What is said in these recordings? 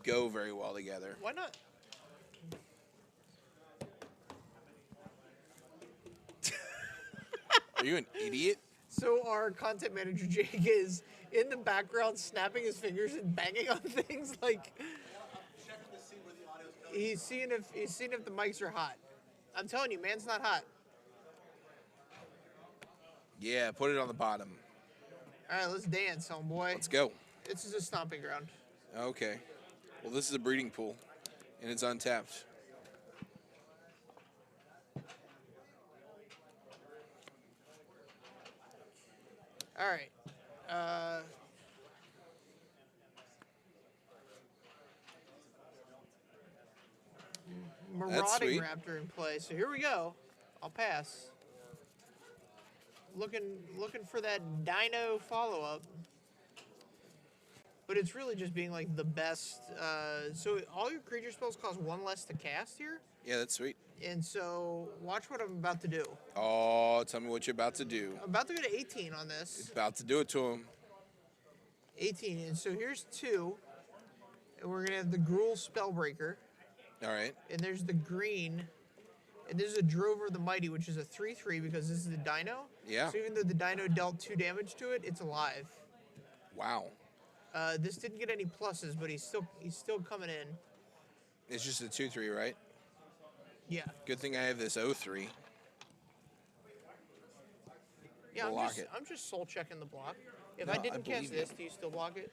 go very well together. Why not? Are you an idiot? So our content manager Jake is in the background snapping his fingers and banging on things like he's seeing if the mics are hot. I'm telling you, man's not hot. Yeah, put it on the bottom. All right, let's dance, homeboy. Let's go. This is a stomping ground. Okay. Well, this is a breeding pool, and it's untapped. All right. Marauding Raptor in play. So here we go. I'll pass. Looking for that Dino follow-up. But it's really just being like the best. So all your creature spells cost 1 less to cast here. Yeah, that's sweet. And so watch what I'm about to do. Oh, tell me what you're about to do. I'm about to go to 18 on this. It's about to do it to him. 18. And so here's 2. And we're going to have the Gruul Spellbreaker. All right. And there's the green. And this is a Drover the Mighty, which is a 3/3 because this is the Dino. Yeah. So even though the Dino dealt 2 damage to it, it's alive. Wow. This didn't get any pluses, but he's still coming in. It's just a 2/3, right? Yeah. Good thing I have this 0/3. Yeah, Block it. I'm just soul checking the block. If No, I didn't cast believe this, you. do you still block it?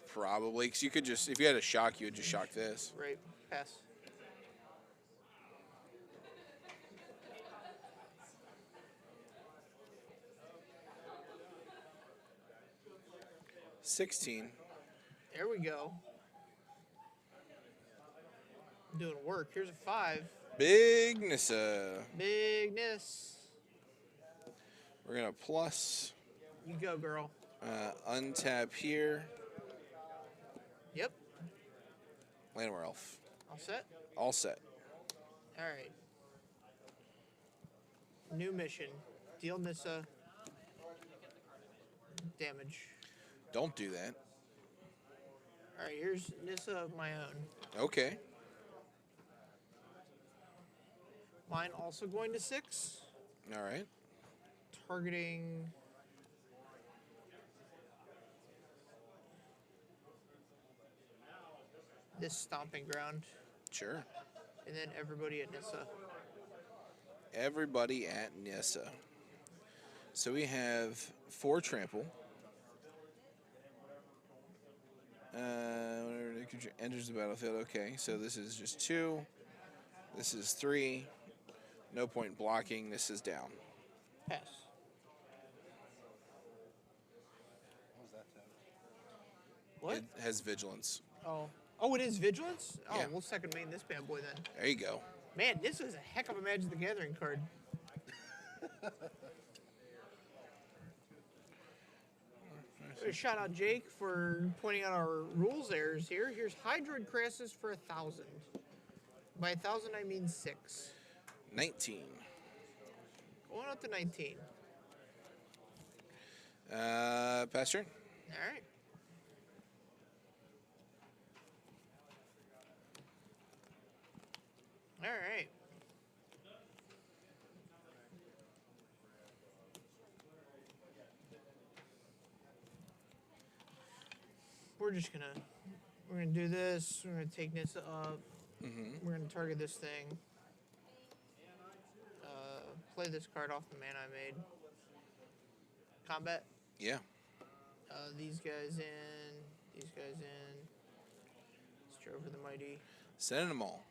Probably, because you could just, if you had a shock, you would just shock this. Right. Pass. $16. There we go. I'm doing work. Here's a 5. Big Nissa. Bigness. We're going to plus, You go, girl. untap here. Yep. Landwehr Elf. All set? All set. All right. New mission. Deal Nissa damage. Don't do that. All right, here's Nissa of my own. Okay. Mine also going to 6. All right. Targeting this stomping ground. Sure. And then everybody at Nissa. Everybody at Nissa. So we have 4 trample. Whenever the creature enters the battlefield. Okay, so this is just 2. This is 3. No point blocking. This is down. Pass. What? It has vigilance. Oh. Oh, it is Vigilance? Oh, Yeah. we'll second main this bad boy then. There you go. Man, this is a heck of a Magic the Gathering card. Shout out Jake for pointing out our rules errors here. Here's Hydroid Crassus for 1,000. By 1,000 I mean 6. 19. Going up to 19. Pass turn. All right. All right. We're gonna do this. We're gonna take this up. Mm-hmm. We're gonna target this thing. Play this card off the mana I made. Combat. Yeah. These guys in. These guys in. Let's Drover the Mighty. Sending them all.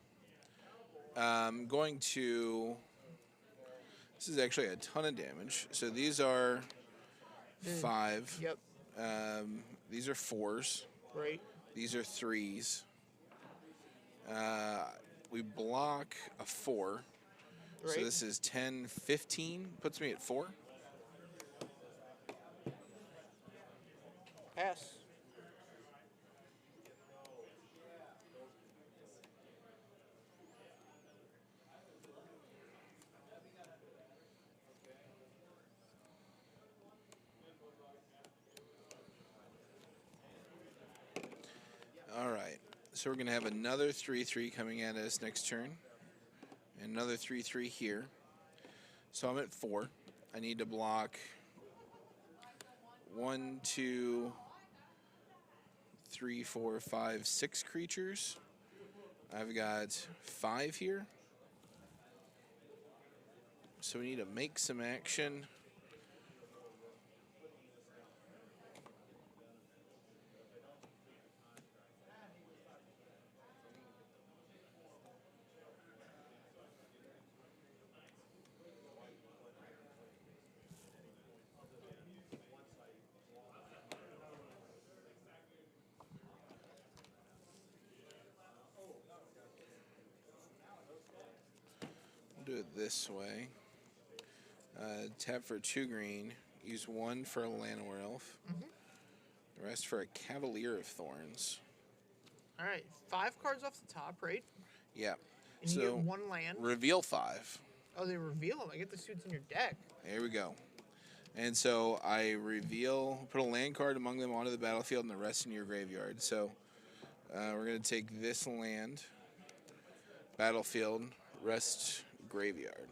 I'm going to... This is actually a ton of damage. So these are 5. Yep. These are 4s. Right. These are 3s. We block a 4. Right. So this is 10, 15. Puts me at 4. Pass. So we're going to have another 3/3 coming at us next turn. And another 3/3 here. So I'm at 4. I need to block 1, 2, 3, 4, 5, 6 creatures. I've got 5 here. So we need to make some action. Do it this way. Tap for 2 green. Use 1 for a Llanowar Elf. The rest for a Cavalier of Thorns. All right, 5 cards off the top, right? Yeah. And you get 1 land. Reveal 5. Oh, they reveal them. I get the suits in your deck. There we go. And so I reveal, put a land card among them onto the battlefield and the rest in your graveyard. So we're going to take this land, battlefield, rest, graveyard.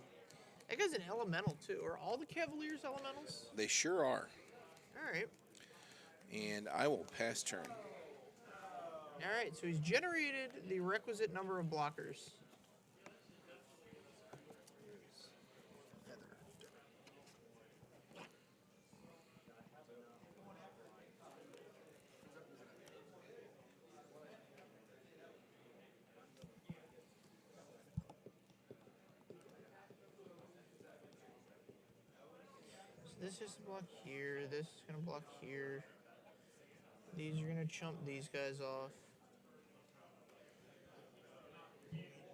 That guy's an elemental, too. Are all the Cavaliers elementals? They sure are. All right. And I will pass turn. All right, so he's generated the requisite number of blockers. This is to block here. This is going to block here. These are going to chump these guys off.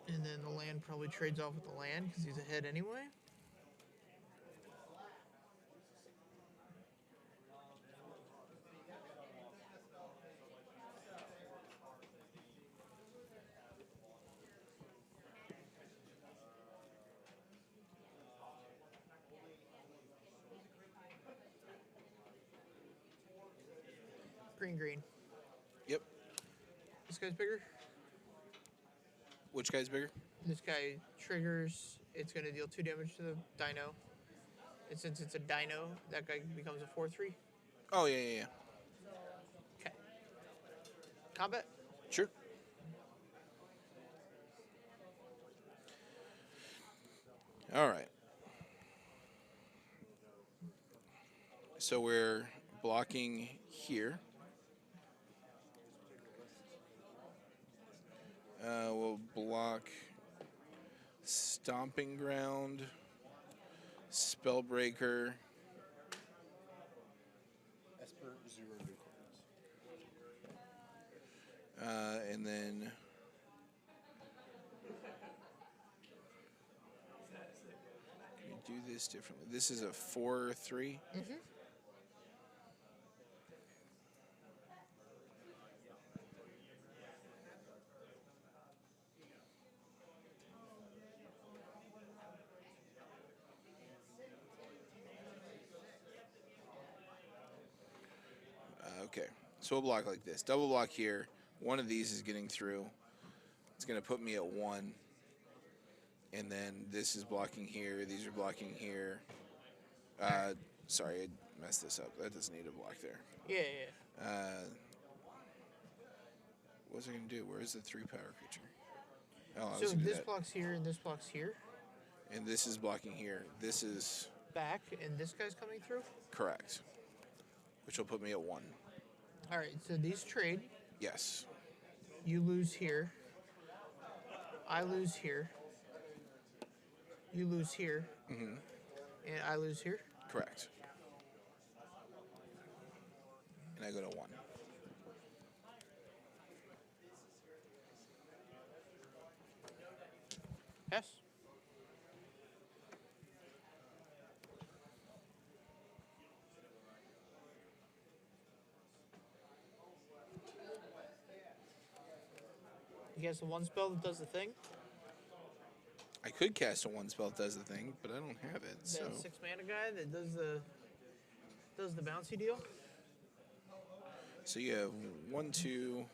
And then the land probably trades off with the land because he's ahead anyway. Green, green. Yep. This guy's bigger. Which guy's bigger? This guy triggers. It's going to deal 2 damage to the dino. And since it's a dino, that guy becomes a 4/3. Oh, yeah. Okay. Combat? Sure. All right. So we're blocking here. We'll block Stomping Ground, Spellbreaker. Esper, 0 new cards. And then can we do this differently? This is a 4/3. Okay, so we'll block like this. Double block here. One of these is getting through. It's going to put me at 1. And then this is blocking here. These are blocking here. Sorry, I messed this up. That doesn't need a block there. Yeah. What's it going to do? Where's the 3-power creature? Oh, I So was gonna do this that. blocks here and this blocks here. And this is blocking here. This is Back, and this guy's coming through. correct. Which will put me at 1. All right, so these trade. Yes. You lose here. I lose here. You lose here. And I lose here. Correct. And I go to 1. Yes. You guess the 1 spell that does the thing? I could cast a 1 spell that does the thing, but I don't have it. So That 6 mana guy that does the bouncy deal? So you have 1, 2,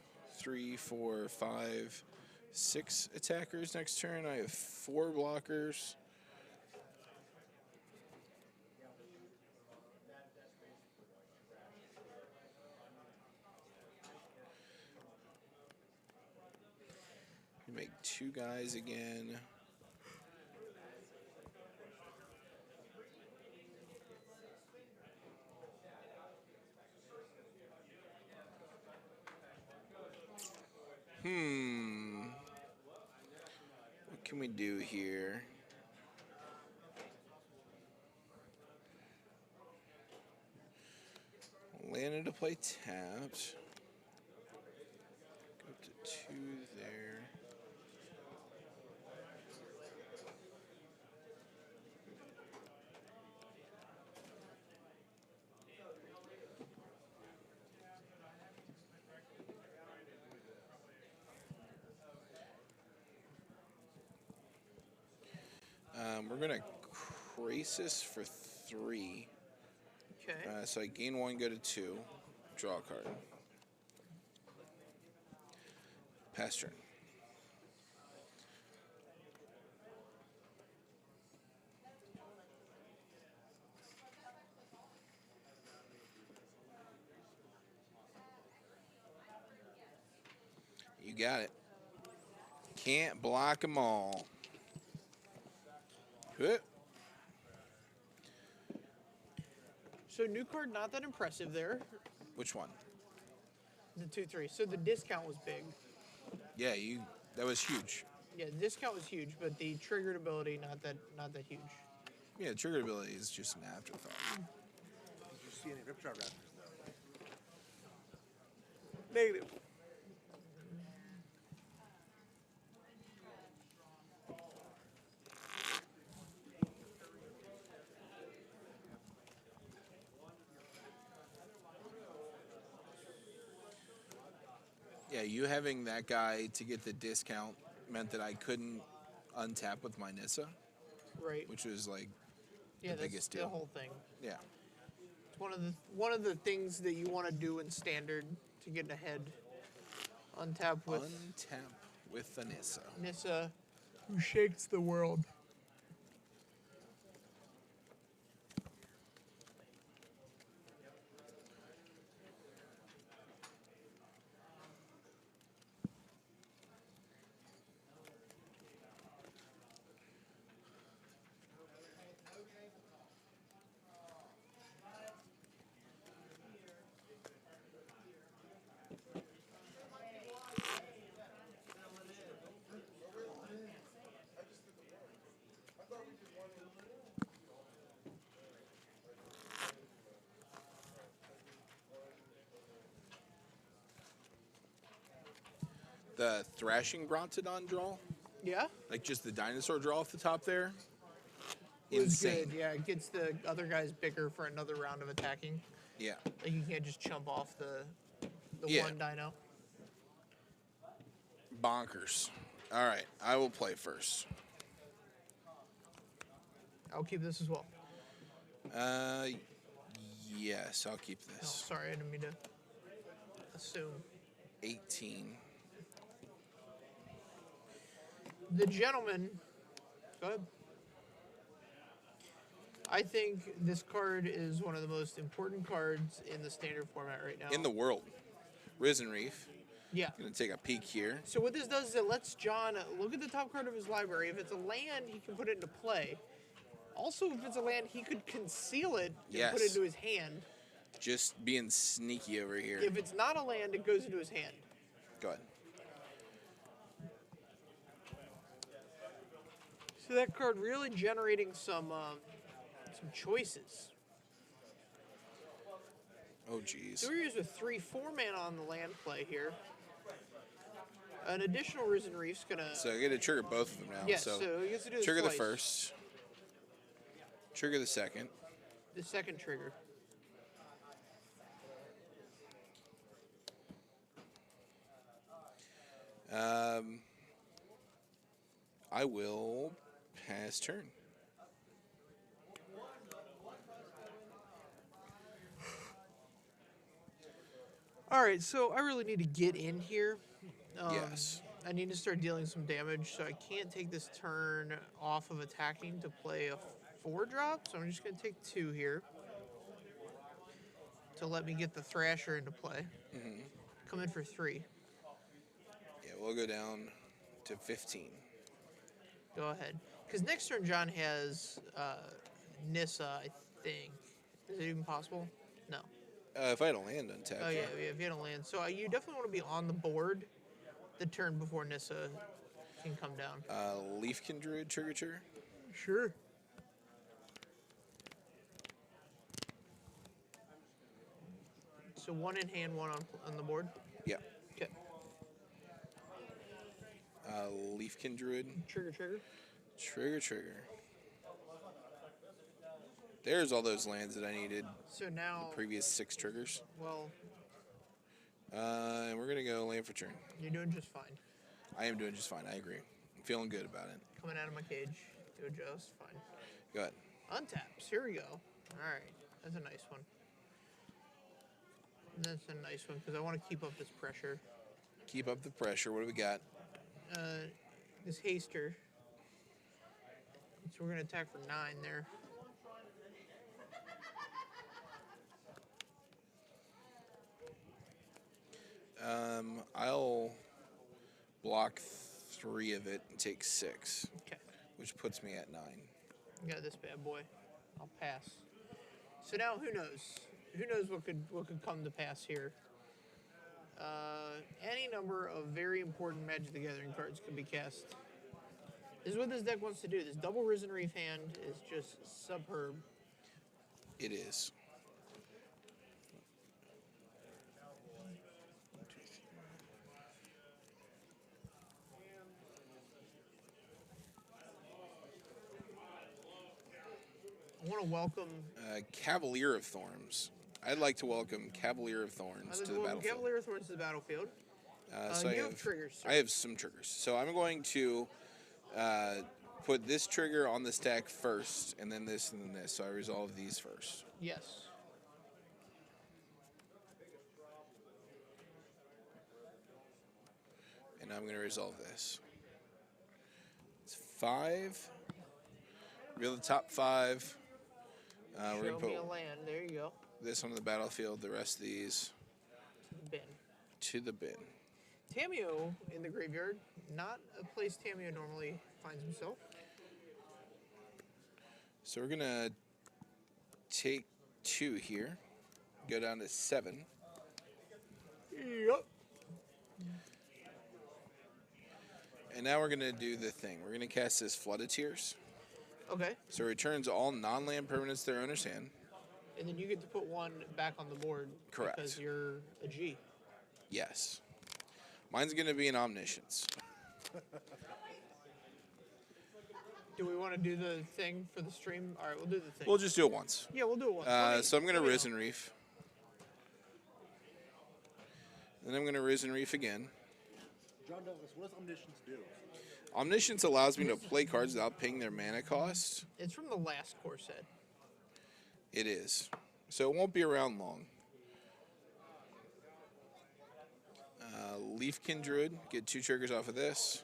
3, 4, 5, 6 attackers next turn. I have 4 blockers. You make 2 guys again. What can we do here? Landed to play tapped. Go up to 2 there. We're going to Crisis for 3. Okay. So I gain 1, go to 2. Draw a card. Pass turn. You got it. Can't block them all. Good. So new card, not that impressive there. Which one? The 2/3. So the discount was big. Yeah, that was huge. Yeah, the discount was huge, but the triggered ability not that huge. Yeah, the trigger ability is just an afterthought. Did you see any Ripjaw Raptors? Negative. Yeah, you having that guy to get the discount meant that I couldn't untap with my Nissa, Right. which was like Yeah, the that's biggest the deal. whole thing. Yeah. It's one of the things that you want to do in standard to get ahead. Untap with Untap with the Nissa. Nissa, who shakes the world. The Thrashing Brontodon draw, Yeah? like just the dinosaur draw off the top there. Was Insane. good. Yeah, it gets the other guys bigger for another round of attacking. Yeah. Like you can't just chump off the Yeah. one dino. Bonkers. All right, I will play first. I'll keep this as well. Yes, I'll keep No, this. sorry, I didn't mean to assume. 18. The gentleman. Go ahead. I think this card is one of the most important cards in the standard format right now. In the world. Risen Reef. Yeah. Gonna take a peek here. So what this does is it lets John look at the top card of his library. If it's a land, he can put it into play. Also, if it's a land, he could conceal it and Yes. put it into his hand. Just being sneaky over here. If it's not a land, it goes into his hand. Go ahead. So that card really generating some choices. Oh, geez. So we're using 3/4 mana on the land play here. An additional Risen Reef's gonna. So I get to trigger both of them now. Yes, so so he gets to do this trigger the twice. first. Trigger the second. The second trigger. I will pass turn. All right, so I really need to get in here. Yes. I need to start dealing some damage, so I can't take this turn off of attacking to play a 4-drop. So I'm just going to take 2 here to let me get the Thrasher into play. Come in for 3. Yeah, we'll go down to 15. Go ahead. Because next turn, John has Nissa, I think. Is it even possible? No. If I had a land untap. Oh, yeah, if you had a land. So you definitely want to be on the board the turn before Nissa can come down. Leafkin Druid, trigger. Sure. So 1 in hand, 1 on the board. Yeah. Okay. Leafkin Druid, Trigger. trigger. There's all those lands that I needed. So now, Previous 6 triggers. well, And we're going to go land for turn. you're doing just fine. I am doing just fine. I agree. I'm feeling good about it. Coming out of my cage, doing just fine. Go ahead. Untaps. Here we go. All right, that's a nice one. That's a nice one because I want to keep up this pressure. Keep up the pressure. What do we got? This haster. So we're gonna attack for 9 there. I'll block 3 of it and take 6, Okay, which puts me at 9. got this bad boy. I'll pass. So now, who knows? Who knows what could come to pass here? Any number of very important Magic the Gathering cards could be cast. This is what this deck wants to do. This double Risen Reef hand is just superb. It is. I want to welcome. Cavalier of Thorns. I'd like to welcome Cavalier of Thorns to the battlefield. Cavalier of Thorns to the battlefield. So you have triggers, sir. I have some triggers. So I'm going to put this trigger on the stack first, and then this, and then this. So I resolve these first. Yes. And I'm going to resolve this. It's 5. Reveal the top 5. We're Show going to me a put land. There you go. this on the battlefield. The rest of these Bin. to the bin. Tameo in the graveyard. Not a place Tameo normally finds himself. So we're going to take 2 here. Go down to 7. Yep. And now we're going to do the thing. We're going to cast this Flood of Tears. Okay. So it returns all non-land permanents to their owner's hand. And then you get to put 1 back on the board. Correct. Because you're a G. Yes. Mine's going to be an Omniscience. Do we want to do the thing for the stream? All right, we'll do the thing. We'll just do it once. Yeah, we'll do it once. So I'm going to let me know. Risen Reef. Then I'm going to Risen Reef again. John Douglas, what does Omniscience do? Omniscience allows me to play cards without paying their mana cost. It's from the last core set. It is. So it won't be around long. Leafkin Druid, get 2 triggers off of this.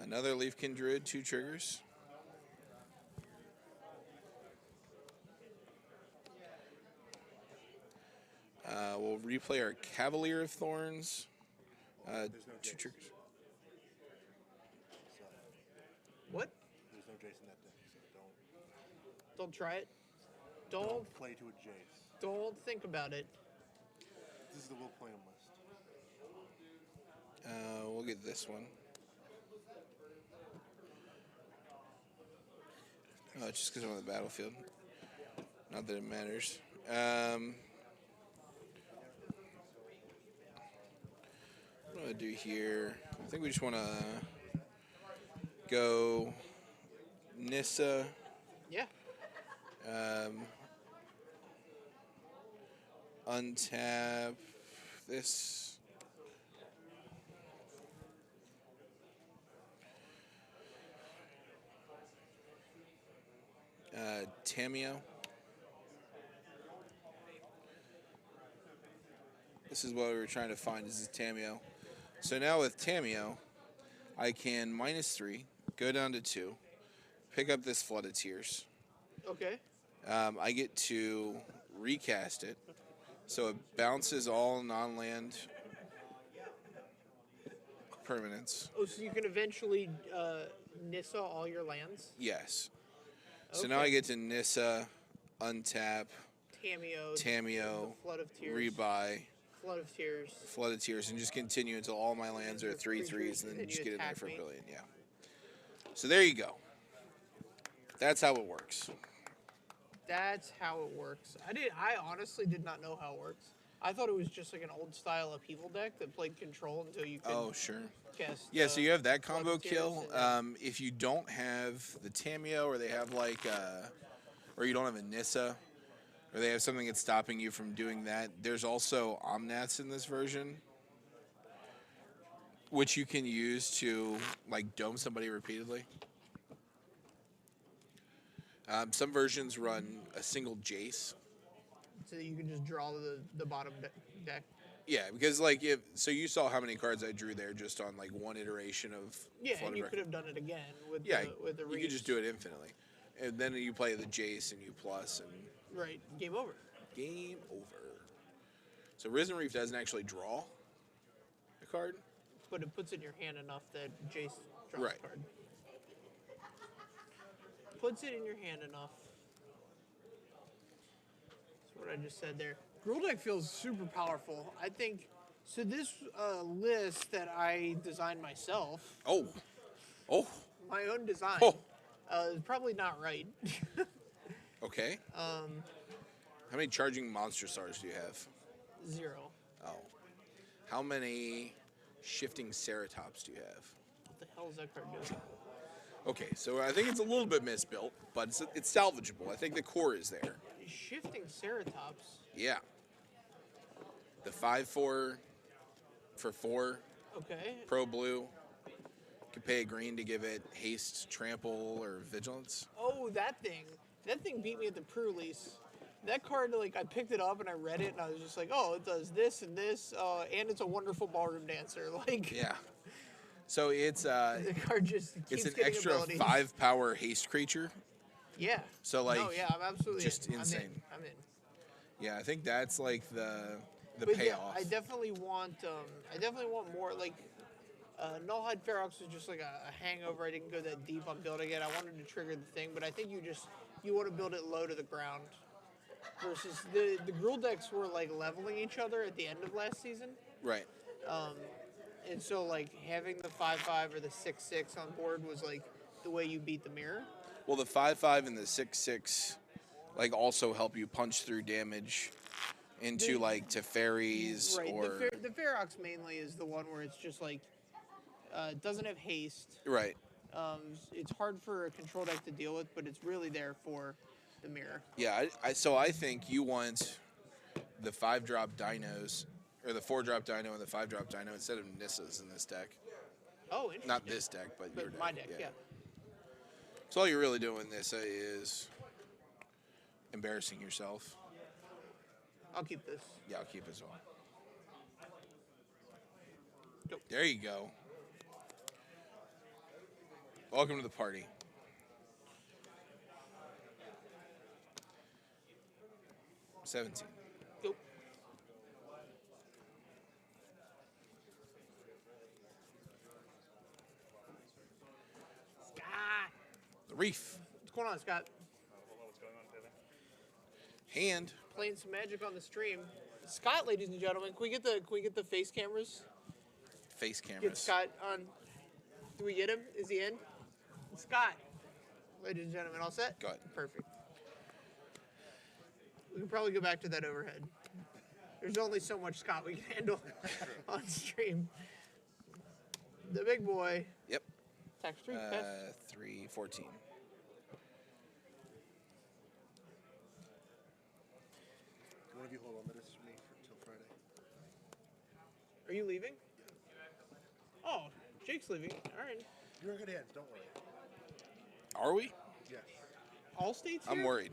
Another Leafkin Druid, 2 triggers. We'll replay our Cavalier of Thorns. There's no 2 Jace. triggers. What? There's no Jace in that deck, so Don't try it. Don't play to a Jace. don't think about it. This is the will play 'em list. We'll get this one. Oh, it's just because I'm on the battlefield. Not that it matters. What do I do here? I think we just want to go Nissa. Yeah. Untap this. Tameo. This is what we were trying to find. This is Tameo. So now with Tameo, I can -3, go down to 2, pick up this Flood of Tears. Okay. I get to recast it, so it bounces all non-land permanents. Oh, so you can eventually Nissa all your lands? Yes. So now I Okay. get to Nissa, untap, Tameo, Flood of Tears, rebuy, Flood of Tears. Flood of Tears, and just continue until all my lands are 3/3s, and then And just you get in there attack for a me. billion. Yeah. So there you go. That's how it works. That's how it works. I honestly did not know how it works. I thought it was just like an old style upheaval deck that played control until you could Oh, sure. cast. Yeah, so you have that Flood combo of Tears kill. and then- If you don't have the Tameo, or they have like, or you don't have a Nissa, or they have something that's stopping you from doing that, there's also Omnaths in this version, which you can use to like dome somebody repeatedly. Some versions run a single Jace. so you can just draw the bottom deck. Yeah, because like so you saw how many cards I drew there just on like one iteration of Yeah, Flood and of you Wrath. could have done it again with Yeah, the you could just do it infinitely, and then you play the Jace and you plus and Right, game over. game over. So Risen Reef doesn't actually draw a card. But it puts it in your hand enough that Jace draws Right. a card. Puts it in your hand enough. That's what I just said there. Gruul deck feels super powerful. I think so. This list that I designed myself, Oh, my own design, Oh. is probably not right. okay. How many charging monster stars do you have? 0. Oh. How many shifting Ceratops do you have? What the hell is that card doing? Okay, so I think it's a little bit misbuilt, but it's salvageable. I think the core is there. Shifting Ceratops. Yeah. The 5/4 for 4, Okay. pro blue. Could pay a green to give it haste, trample, or vigilance. Oh, that thing. That thing beat me at the pre-release. That card, like, I picked it up and I read it and I was just like, oh, it does this and this, and it's a wonderful ballroom dancer. Like, Yeah. So it's the card just keeps it's an getting extra abilities. 5 power haste creature. Yeah. So, like, no, yeah, I'm absolutely just in. insane. I'm in. Yeah, I think that's like the But payoff. yeah, I definitely want more. Like, Nullhide Ferox was just like a hangover. I didn't go that deep on building it. I wanted to trigger the thing, but I think you want to build it low to the ground. Versus the Gruul decks were like leveling each other at the end of last season. Right. And so, like, having the 5/5 or the 6/6 on board was, like, the way you beat the mirror. Well, the 5/5 and the 6/6 like also help you punch through damage into like Teferis Right. or The Ferox mainly is the one where it's just, like, it doesn't have haste. right. It's hard for a control deck to deal with, but it's really there for the mirror. Yeah, so I think you want the 5-drop dinos, or the 4-drop dino and the 5-drop dino instead of Nissas in this deck. Oh, interesting. Not this deck, but your deck. my deck, yeah. So all you're really doing with Nissa is embarrassing yourself. I'll keep this. Yeah, I'll keep it as well. Nope. There you go. Welcome to the party. $17. Nope. Scott. The Reef. What's going on, Scott? Hand. Playing some Magic on the stream. Scott, ladies and gentlemen, can we get the face cameras? Face cameras. Get Scott on. Do we get him? Is he in? Scott. Ladies and gentlemen, all set? Go ahead. Perfect. We can probably go back to that overhead. There's only so much Scott we can handle on stream. The big boy. Yep. Tax 3, pass. 314. One of you hold on to this for me till Friday. Are you leaving? Oh, Jake's leaving. All right. You're in good hands, don't worry. Are we? Yes. All states here? I'm worried.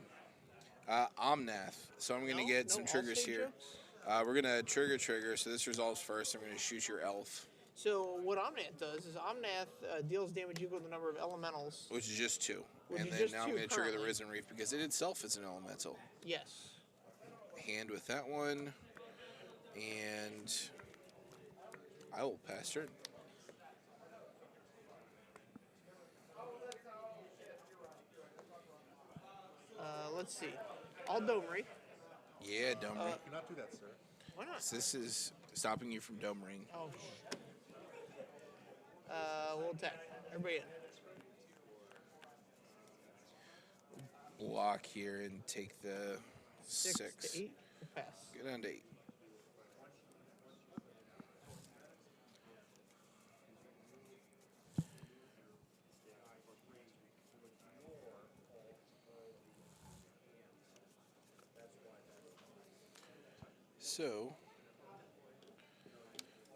Omnath. So I'm going to get some triggers Allstate here. jokes? We're gonna trigger. So this resolves first. I'm gonna shoot your elf, So what Omnath does is Omnath deals damage equal to the number of elementals. which is just 2. Which And is then just now I'm 2 gonna trigger the currently. Risen Reef because it itself is an elemental. Yes. Hand with that one, and I will pass turn. Let's see. All Domery. Yeah, Dome Ring. You cannot do that, sir. Why not? So this is stopping you from Dome Ring. Oh. We'll attack. Everybody in. Block here and take the 6 6. to 8. We'll pass. Get down to 8. So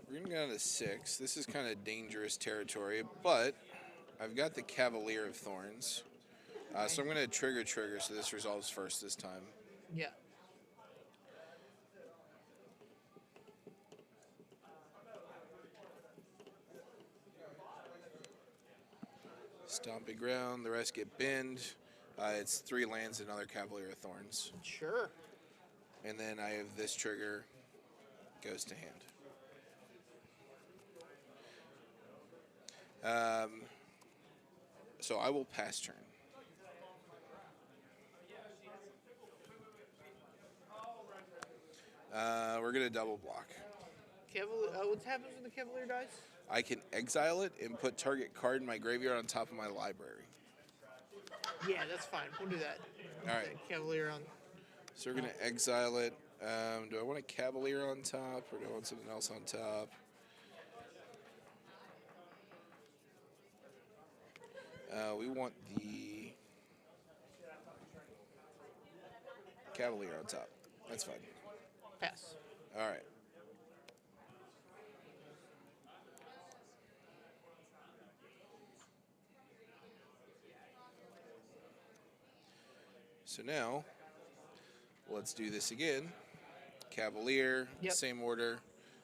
we're gonna go down to 6. This is kind of dangerous territory, but I've got the Cavalier of Thorns. So I'm gonna trigger, so this resolves first this time. Yeah. Stomping ground, the rest get binned. It's 3 lands, another Cavalier of Thorns. Sure. And then I have this trigger, goes to hand. So I will pass turn. We're going to double block. Cavalier. What happens when the Cavalier dies? I can exile it and put target card in my graveyard on top of my library. Yeah, that's fine. We'll do that. All right. Cavalier on. So we're going to exile it. Do I want a Cavalier on top or do I want something else on top? We want the Cavalier on top. That's fine. Pass. All right. So now, let's do this again. Cavalier, Yep. same order.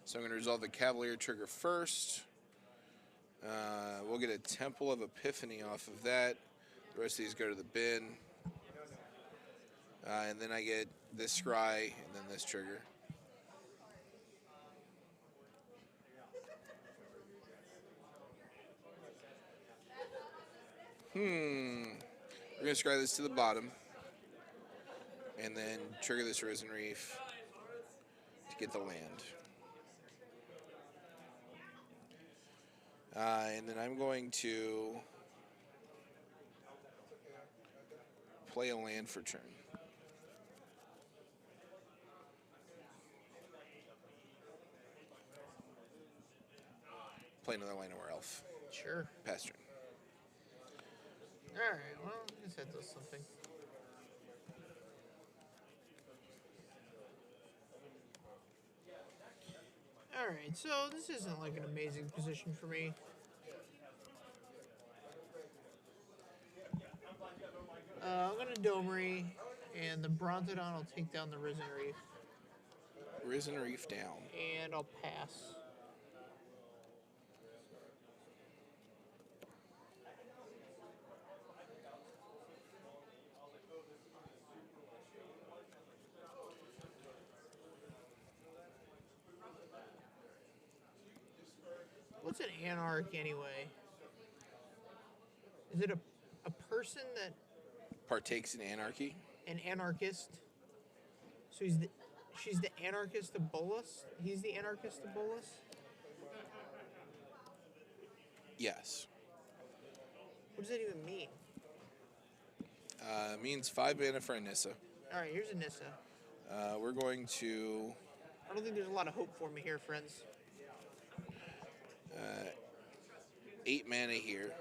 So I'm going to resolve the Cavalier trigger first. We'll get a Temple of Epiphany off of that. The rest of these go to the bin. And then I get this Scry and then this trigger. We're going to scry this to the bottom. And then trigger this Risen Reef to get the land. And then I'm going to play a land for turn. Play another land or elf. Sure. Pass turn. All right. Well, I guess that does something. All right. So this isn't like an amazing position for me. I'm gonna Domery, and the Brontodon will take down the Risen Reef, Risen Reef down. and I'll pass. What's an anarch anyway? Is it a person that Partakes in anarchy. an anarchist? So she's the anarchist of Bolus? He's the anarchist of Bolus? Yes. What does that even mean? Means 5 mana for Anissa. Alright, here's Anissa. We're going to I don't think there's a lot of hope for me here, friends. 8 mana here.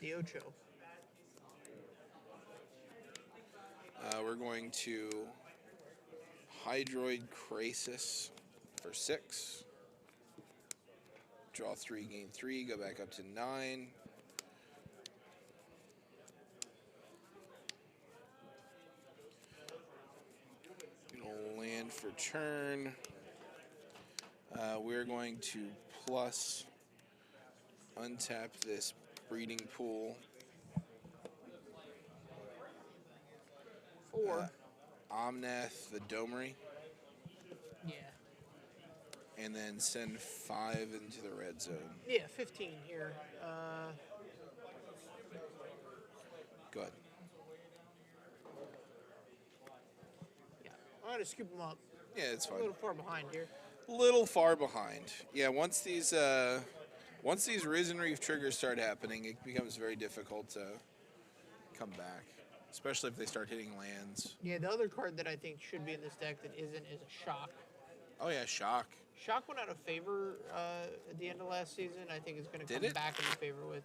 The Ocho. We're going to Hydroid Krasis for 6. Draw 3, gain 3, go back up to 9. And for turn, we're going to plus untap this breeding pool. 4. Omnath the Domery, Yeah. and then send 5 into the red zone. Yeah, 15 here. Go ahead. Yeah, I'm going to scoop them up. Yeah, it's A fine. little far behind here. Little far behind. Yeah, once these Risen Reef triggers start happening, it becomes very difficult to come back, especially if they start hitting lands. Yeah, the other card that I think should be in this deck that isn't is a Shock. Oh yeah, Shock. Shock went out of favor at the end of last season. I think it's going to Did come it? back into favor with,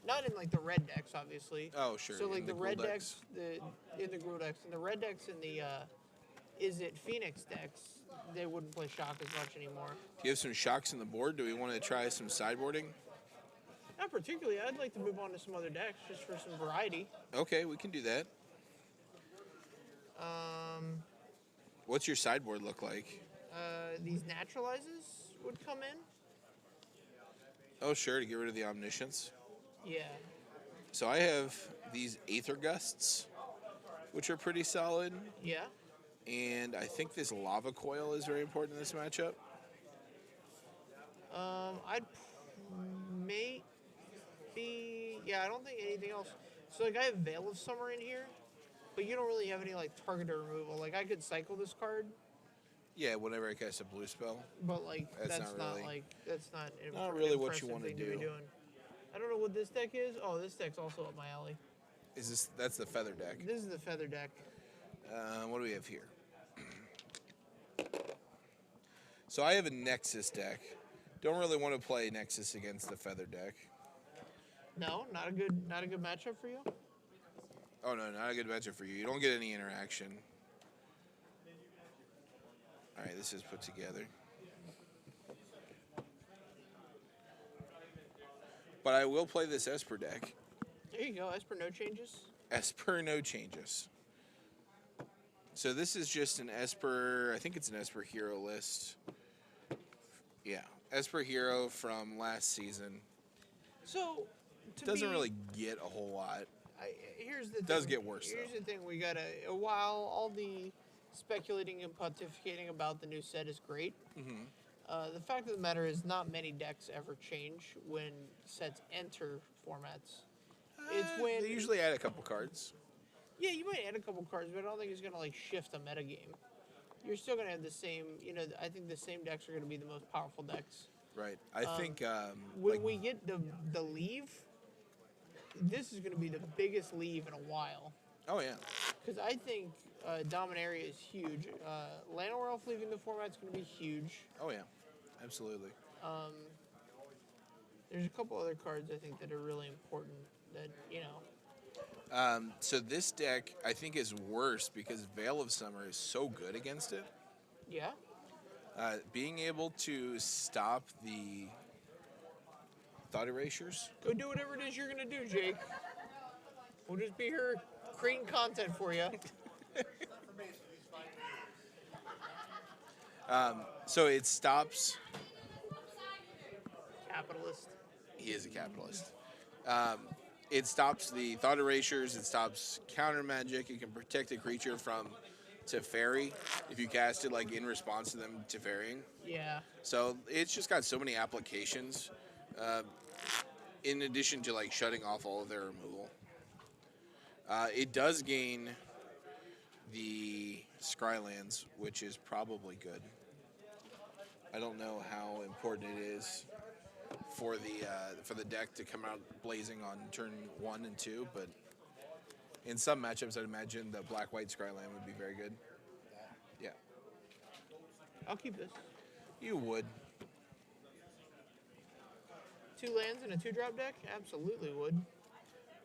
not in like the red decks, obviously. Oh sure. So like in the Ghoul red decks, in the Gruul decks, and the red decks in the Is It Phoenix decks, they wouldn't play Shock as much anymore. Do you have some Shocks on the board? Do we want to try some sideboarding? Not particularly. I'd like to move on to some other decks just for some variety. Okay, we can do that. What's your sideboard look like? These naturalizes would come in. Oh sure, to get rid of the Omniscience. Yeah. So I have these Aether Gusts, which are pretty solid. Yeah. And I think this Lava Coil is very important in this matchup. I'd maybe. Yeah, I don't think anything else. So like I have Veil of Summer in here, but you don't really have any like targeter removal. Like I could cycle this card, Yeah, whenever I cast a blue spell. but like That's that's not not really- like that's not an not really what you impressive wanna thing to be do. doing. I don't know what this deck is. Oh, this deck's also up my alley. That's the Feather deck. This is the Feather deck. What do we have here? So I have a Nexus deck. Don't really want to play Nexus against the Feather deck. No, not a good matchup for you. Oh no, not a good matchup for you. You don't get any interaction. All right, this is put together. But I will play this Esper deck. There you go. As per no changes. Esper, no changes. So this is just an Esper, I think it's an Esper hero list. Yeah, Esper hero from last season. So Doesn't really get a whole lot. Here's the thing. Does get worse, Here's though. the thing. We gotta. While all the speculating and pontificating about the new set is great, the fact of the matter is not many decks ever change when sets enter formats. It's when They usually add a couple cards. yeah, you might add a couple cards, but I don't think it's gonna like shift a metagame. You're still gonna have the same. I think the same decks are gonna be the most powerful decks. Right. I think When we get the leave, this is gonna be the biggest leave in a while. oh yeah. Because I think Dominaria is huge. Llanowar Elf leaving the format is going to be huge. Oh yeah. Absolutely. There's a couple other cards I think that are really important that. So this deck I think is worse because Veil of Summer is so good against it. Yeah. Being able to stop the thought erasures. Go do whatever it is you're going to do, Jake. We'll just be here creating content for you. So it stops. Capitalist. He is a capitalist. It stops the thought erasures. It stops counter magic. It can protect a creature from Teferi if you cast it like in response to them Tefering. Yeah. So it's just got so many applications. In addition to like shutting off all of their removal, it does gain the Scrylands, which is probably good. I don't know how important it is for the deck to come out blazing on turn 1 and 2, but in some matchups, I'd imagine the black-white Scryland would be very good. Yeah, I'll keep this. you would. 2 lands and a 2-drop deck? Absolutely would.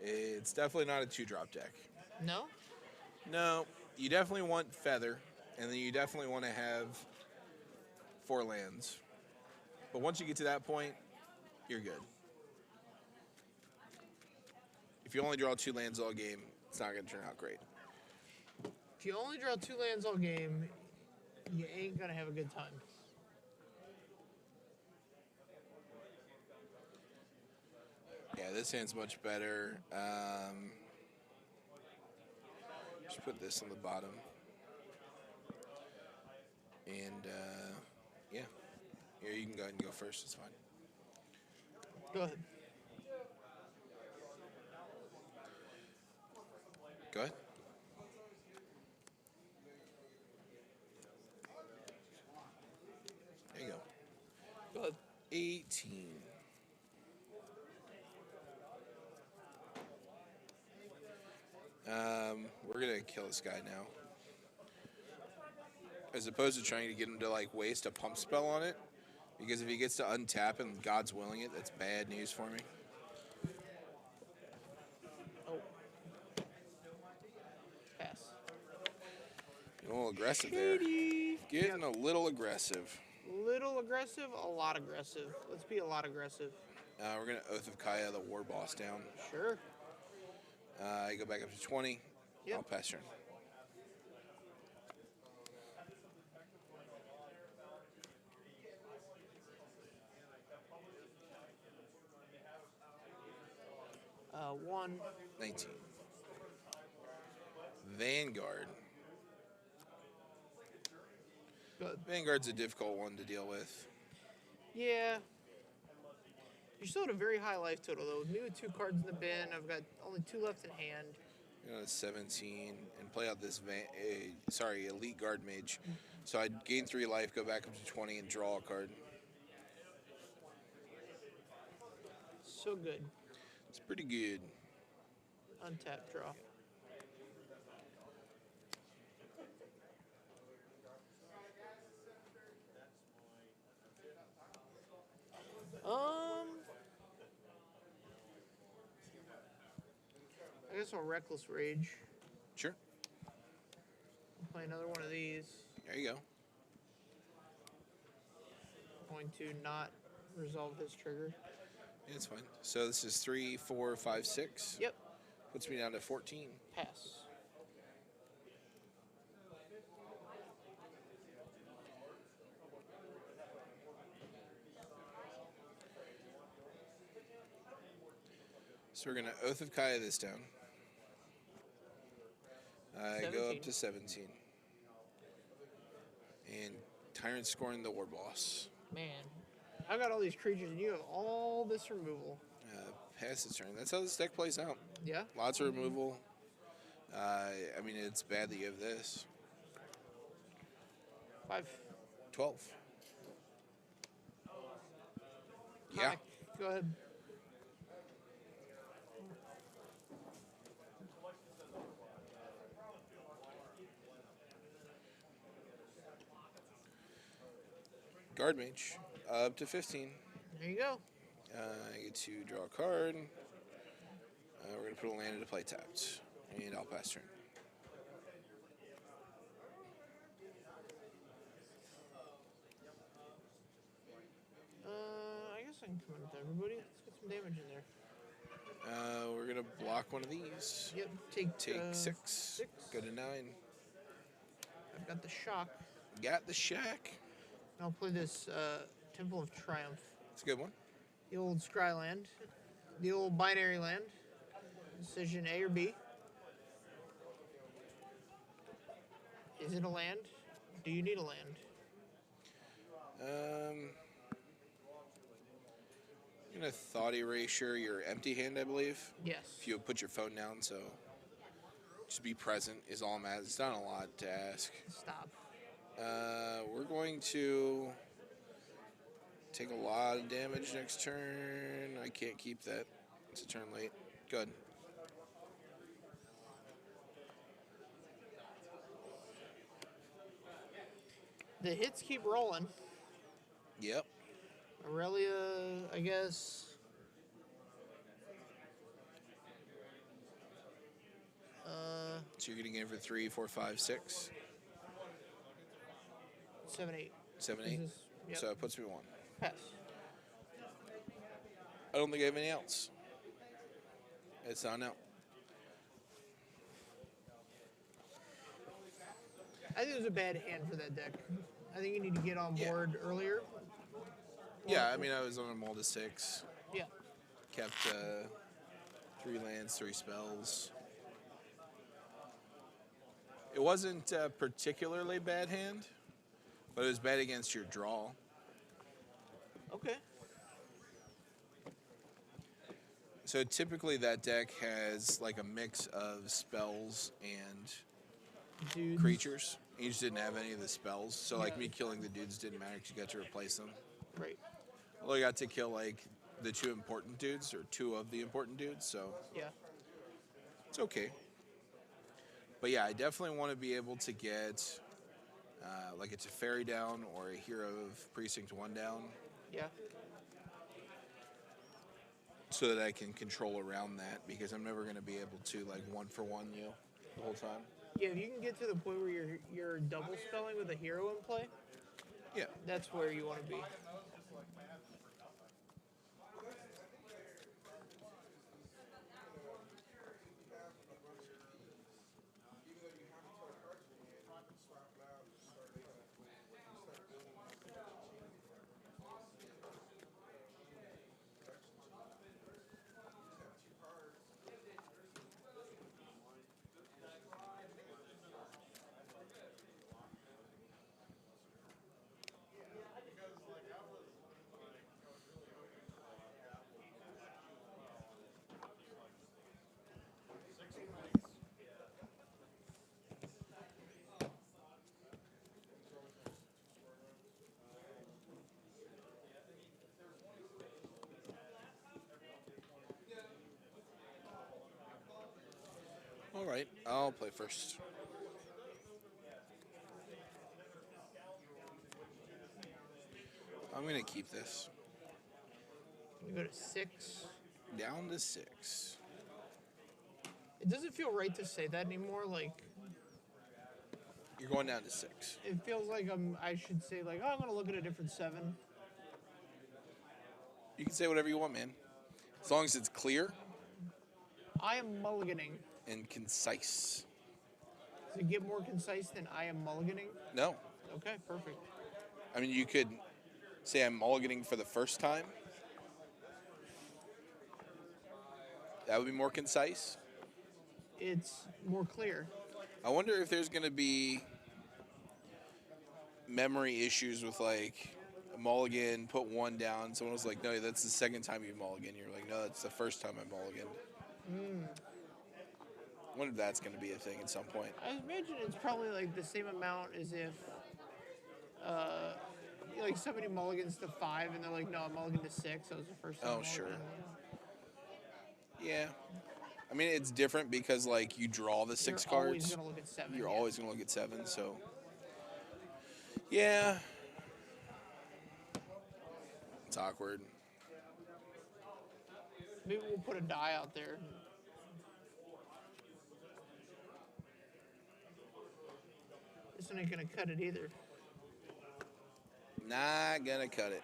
It's definitely not a 2-drop deck. No? No, you definitely want Feather, and then you definitely want to have 4 lands. But once you get to that point, you're good. If you only draw 2 lands all game, it's not going to turn out great. If you only draw 2 lands all game, You ain't gonna have a good time. Yeah, this hand's much better. Just put this on the bottom. And, yeah. Here, you can go ahead and go first. It's fine. Go ahead. Go ahead. There you go. Go ahead. 18. We're gonna kill this guy now. As opposed to trying to get him to like waste a pump spell on it. Because if he gets to untap and God's willing it, that's bad news for me. Oh. Pass. A little aggressive there. Shady. Getting a little aggressive. Little aggressive, a lot aggressive. Let's be a lot aggressive. We're gonna Oath of Kaya the war boss down. Sure. I go back up to 20. Yep. I'll pass turn. One. 19. Vanguard. Good. Vanguard's a difficult one to deal with. Yeah. You're still at a very high life total, though. With me with 2 cards in the bin, I've got only 2 left in hand. 17 and play out this elite guard mage. So I'd gain 3 life, go back up to 20 and draw a card. So good. It's pretty good. Untap, draw. I guess I'll Reckless Rage. Sure. I'll play another one of these. There you go. Going to not resolve his trigger. Yeah, it's fine. So this is 3, 4, 5, 6. Yep. Puts me down to 14. Pass. So we're going to Oath of Kaya this down. I go up to 17. And Tyrant scoring the war boss. Man, I got all these creatures and you have all this removal. Pass his turn. That's how this deck plays out. Yeah? Lots of removal. I mean, it's bad that you have this. 5. 12. Yeah. Hi. Go ahead. Guard mage. Up to 15. There you go. I get to draw a card. We're going to put a land into play tapped. And I'll pass turn. I guess I can come in with everybody. Let's get some damage in there. We're going to block one of these. Yep, Take 6. 6. Go to 9. I've got the shock. Got the shack. I'll play this Temple of Triumph. It's a good one. The old Scry land. The old binary land. Decision A or B. Is it a land? Do you need a land? I'm going to Thought Erasure your empty hand, I believe. Yes. If you put your phone down, so just be present is all I'm asking. It's not a lot to ask. Stop. We're going to take a lot of damage next turn. I can't keep that. It's a turn late. Good. The hits keep rolling. Yep. Aurelia, I guess. So you're going to get it for 3, 4, 5, 6, 7, 8. 7, Is 8. this- yep. So it puts me 1. Pass. I don't think I have any else. It's not out. I think it was a bad hand for that deck. I think you need to get on Yeah. board earlier. Yeah, I mean, I was on them all to 6. Yeah. Kept 3 lands, 3 spells. It wasn't a particularly bad hand, but it was bad against your draw. Okay. So typically that deck has like a mix of spells and Dudes. creatures. You just didn't have any of the spells. So like Yeah. me killing the dudes didn't matter because you got to replace them. Right. Although I got to kill like the 2 important dudes or 2 of the important dudes, so Yeah. it's okay. But yeah, I definitely want to be able to get like a Teferi down or a Hero of Precinct 1 down Yeah. so that I can control around that because I'm never going to be able to like 1-for-1 you the whole time. Yeah. If you can get to the point where you're double spelling with a hero in play, Yeah. that's where you want to be. All right, I'll play first. I'm going to keep this. You go to 6. Down to 6. It doesn't feel right to say that anymore. Like You're going down to 6. it feels like I should say like, oh, I'm gonna look at a different 7. You can say whatever you want, man. As long as it's clear I am mulliganing. and concise. Does it get more concise than I am mulliganing? No. Okay, perfect. I mean, you could say I'm mulliganing for the first time. That would be more concise. It's more clear. I wonder if there's going to be memory issues with like a mulligan, put 1 down. Someone was like, no, that's the second time you mulligan. You're like, no, that's the first time I mulliganed. I wonder if that's going to be a thing at some point. I imagine it's probably like the same amount as if like somebody mulligans to 5 and they're like, no, I'm mulligan to 6. That was the first time. Oh, sure. Yeah. I mean, it's different because, like, you draw the 6 You're always cards. gonna look at 7. You're yeah. always going to look at 7, so. Yeah. It's awkward. Maybe we'll put a die out there. This one ain't gonna cut it either. Not going to cut it.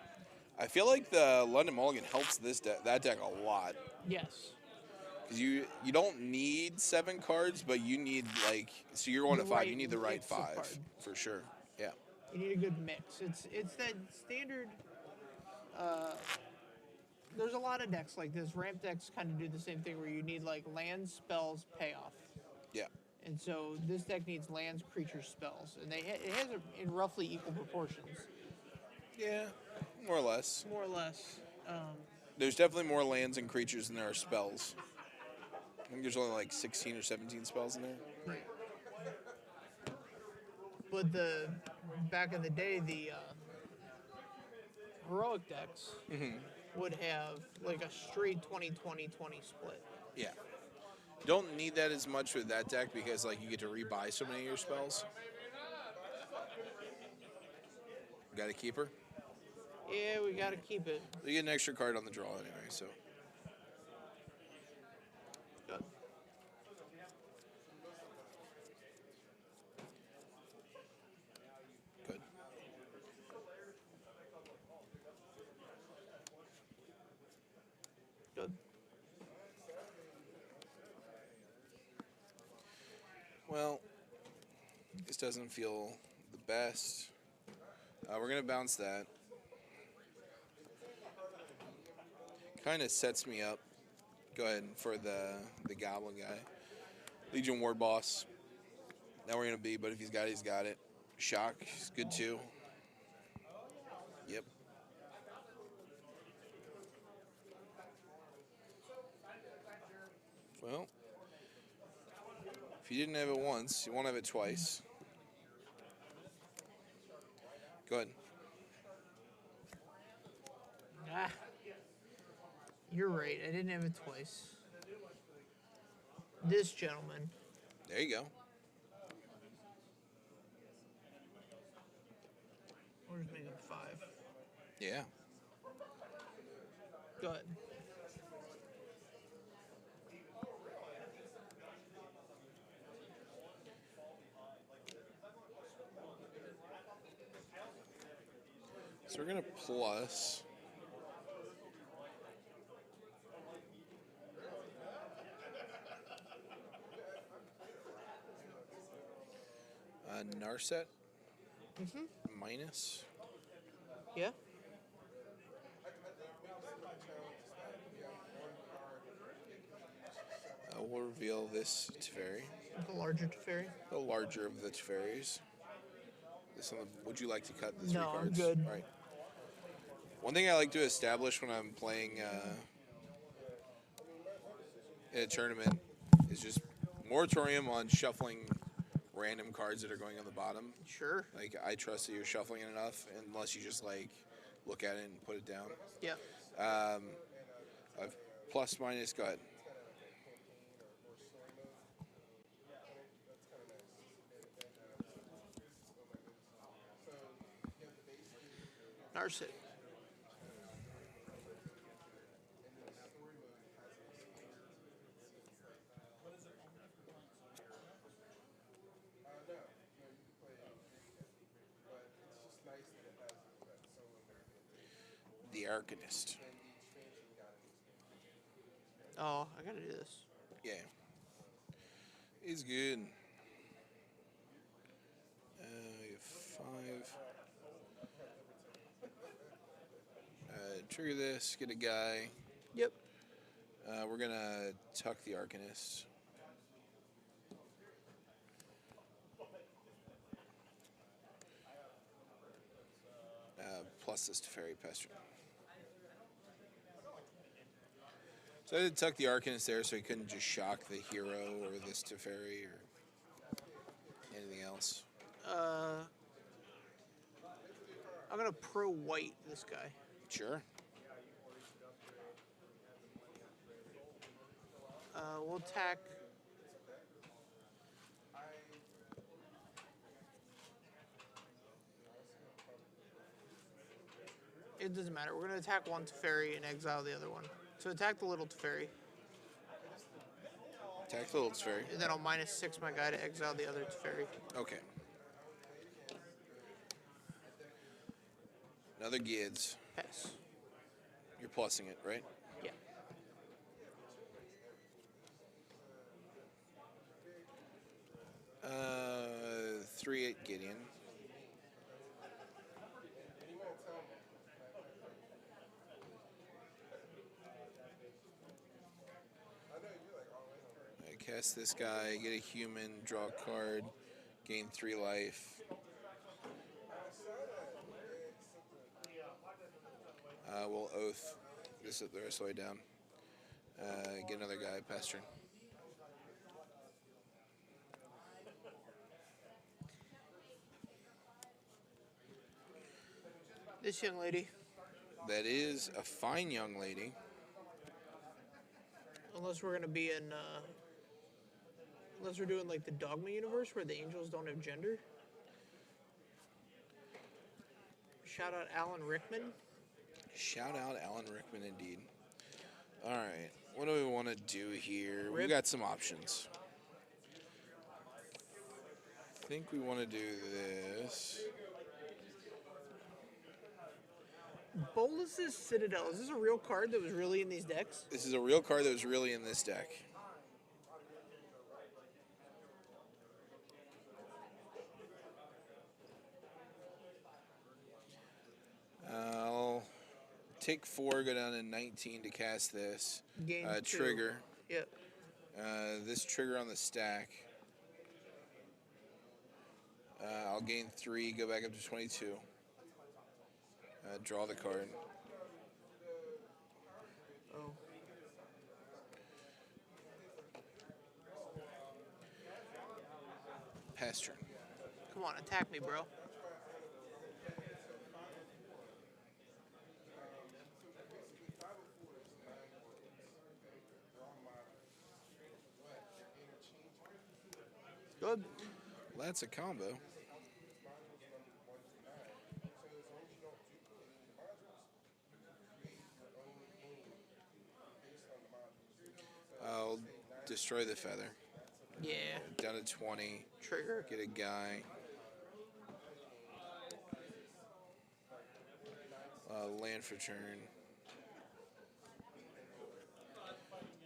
I feel like the London Mulligan helps that deck a lot. Yes. Because you don't need 7 cards, but you need, like, so you're going The to 5. You right need the right mix of 5, card. for sure. Yeah. You need a good mix. It's that standard. There's a lot of decks like this. Ramp decks kind of do the same thing where you need like lands, spells, payoff. Yeah. And so this deck needs lands, creatures, spells, and it has it in roughly equal proportions, Yeah. More or less. more or less. There's definitely more lands and creatures than there are spells. I think there's only like 16 or 17 spells in there. Right. But back in the day, the heroic decks would have like a straight 20-20-20 split. Yeah. Don't need that as much with that deck because like you get to rebuy so many of your spells. Got a keeper? Yeah, we gotta keep it. You get an extra card on the draw anyway, so. Good. Good. Good. Well, this doesn't feel the best. We're going to bounce that. Kind of sets me up. Go ahead for the Goblin guy. Legion Ward Boss. Now we're going to B, but if he's got it, he's got it. Shock is good too. Yep. Well, if you didn't have it once, you won't have it twice. Go ahead. Ah, you're right. I didn't have it twice. This gentleman. There you go. We'll just make him 5. Yeah. Go ahead. So we're going to plus. Narset. Minus. Yeah. We'll reveal this Teferi. The larger Teferi. The larger of the Teferis. This one, would you like to cut the 3 No, I'm cards? good. All right. One thing I like to establish when I'm playing in a tournament is just moratorium on shuffling random cards that are going on the bottom. Sure. Like, I trust that you're shuffling it enough, unless you just, like, look at it and put it down. Yeah. Plus, minus, go ahead. Narset. The Arcanist. Oh, I gotta do this. Yeah. He's good. You have 5. Trigger this, get a guy. Yep. We're going to tuck the Arcanist. Plus this Teferi Pester. So I did tuck the Arcanist there so he couldn't just shock the hero or this Teferi or anything else. I'm gonna pro white this guy. Sure. We'll attack. It doesn't matter. We're gonna attack one Teferi and exile the other one. So attack the little Teferi, Attack the little Teferi. and then I'll -6 my guy to exile the other Teferi. Okay. Another Gids. Pass. You're plussing it, right? Yeah. Uh, 3/8 Gideon. I cast this guy, get a human, draw a card, gain 3 life. We'll oath this the rest of the way down. Get another guy, pass turn. This young lady, That is a fine young lady. unless we're gonna be in, unless we're doing like the Dogma universe where the angels don't have gender. Shout out Alan Rickman. Shout out Alan Rickman, indeed. All right, what do we want to do here? We Rip. got some options. I think we want to do this. Bolus's Citadel. Is this a real card that was really in these decks? This is a real card that was really in this deck. take 4, go down to 19 to cast this. Gain 2. Trigger. Yep. This trigger on the stack. I'll gain 3, go back up to 22. Draw the card. Oh. Pass turn. Come on, attack me, bro. Good. Well, that's a combo. I'll destroy the feather. Yeah. Down to 20. Trigger. Get a guy. Land for turn.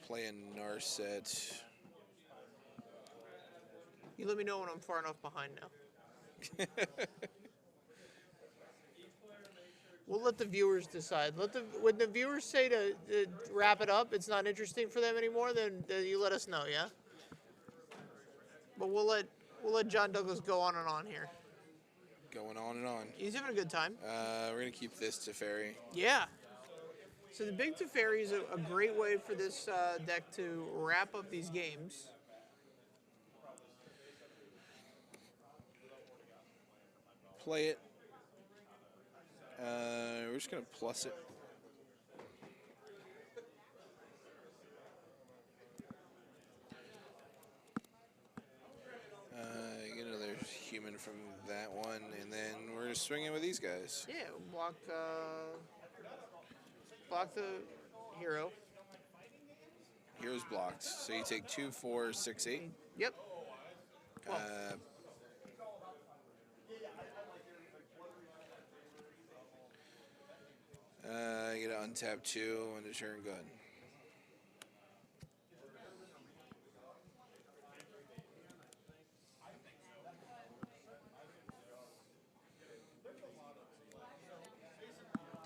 Play a Narset. You let me know when I'm far enough behind now. We'll let the viewers decide. When the viewers say to wrap it up, it's not interesting for them anymore, then you let us know, yeah? But we'll let John Douglas go on and on here. Going on and on. He's having a good time. We're going to keep this Teferi. Yeah. So the big Teferi is a great way for this deck to wrap up these games. Play it. We're just going to plus it. Get another human from that one, and then we're going to swing in with these guys. Yeah, block the hero. Hero's blocked. So you take 2, 4, 6, 8. Yep. Well, You get to untap 2 and a turn gun.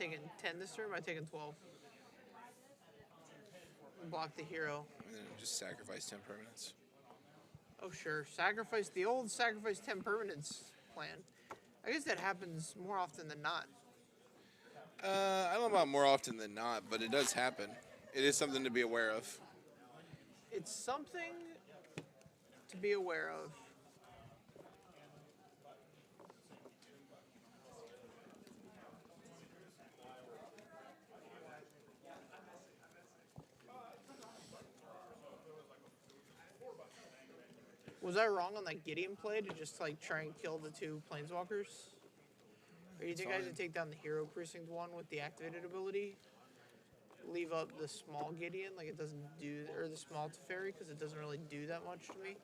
taking 10 this turn, am I taking 12? Block the hero. And then just sacrifice 10 permanents. Oh, sure. Sacrifice, the old sacrifice 10 permanents plan. I guess that happens more often than not. I don't know about more often than not, but it does happen. It is something to be aware of. It's something to be aware of. Was I wrong on that Gideon play to just like try and kill the 2 planeswalkers? Or do you think I should take down the hero precinct 1 with the activated ability? Leave up the small Gideon, like it doesn't do, or the small Teferi, because it doesn't really do that much to me.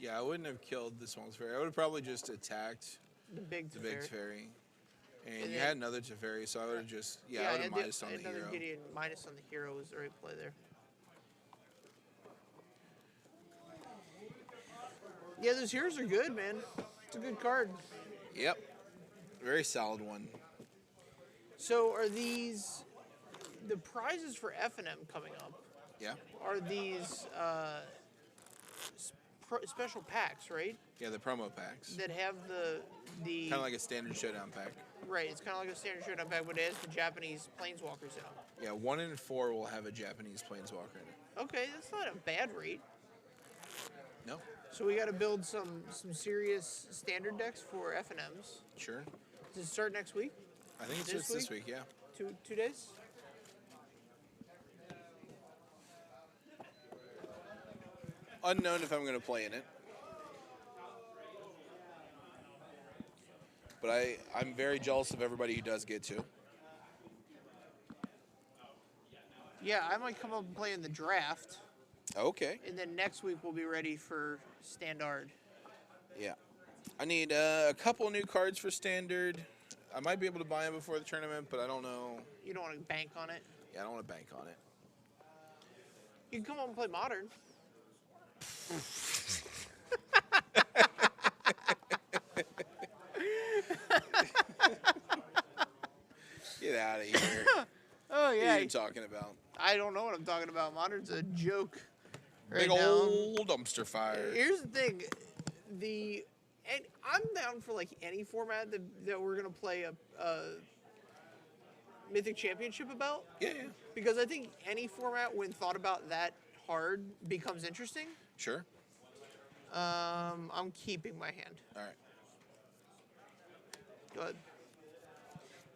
Yeah, I wouldn't have killed the small Teferi. I would have probably just attacked The big the big Teferi. Teferi. And And you then- had another Teferi, so I would have just, I would have minus on the another hero. Gideon minus on the hero was the right play there. Yeah, those heroes are good, man. It's a good card. Yep. Very solid one. So are these the prizes for F&M coming up? Yeah. Are these special packs, right? Yeah, the promo packs. That have the Kind of like a standard showdown pack. right. It's kind of like a standard showdown pack, but it has the Japanese planeswalkers in them. Yeah, 1 in 4 will have a Japanese planeswalker in it. Okay, that's not a bad rate. No? So we got to build some serious standard decks for F&Ms. Sure. Does it start next week? I think it's This just this week, yeah. Two days? Unknown if I'm going to play in it. But I'm very jealous of everybody who does get to. Yeah, I might come up and play in the draft, Okay. and then next week we'll be ready for Standard. Yeah. I need a couple new cards for standard. I might be able to buy them before the tournament, but I don't know. You don't want to bank on it? Yeah, I don't want to bank on it. You can come up and play Modern. Get out of here. What yeah. are you talking about? I don't know what I'm talking about. Modern's a joke right Big now. old dumpster fire. Here's the thing, and I'm down for like any format that we're gonna play a Mythic Championship about. Yeah. Because I think any format, when thought about that hard, becomes interesting. Sure. I'm keeping my hand. All right. Go ahead.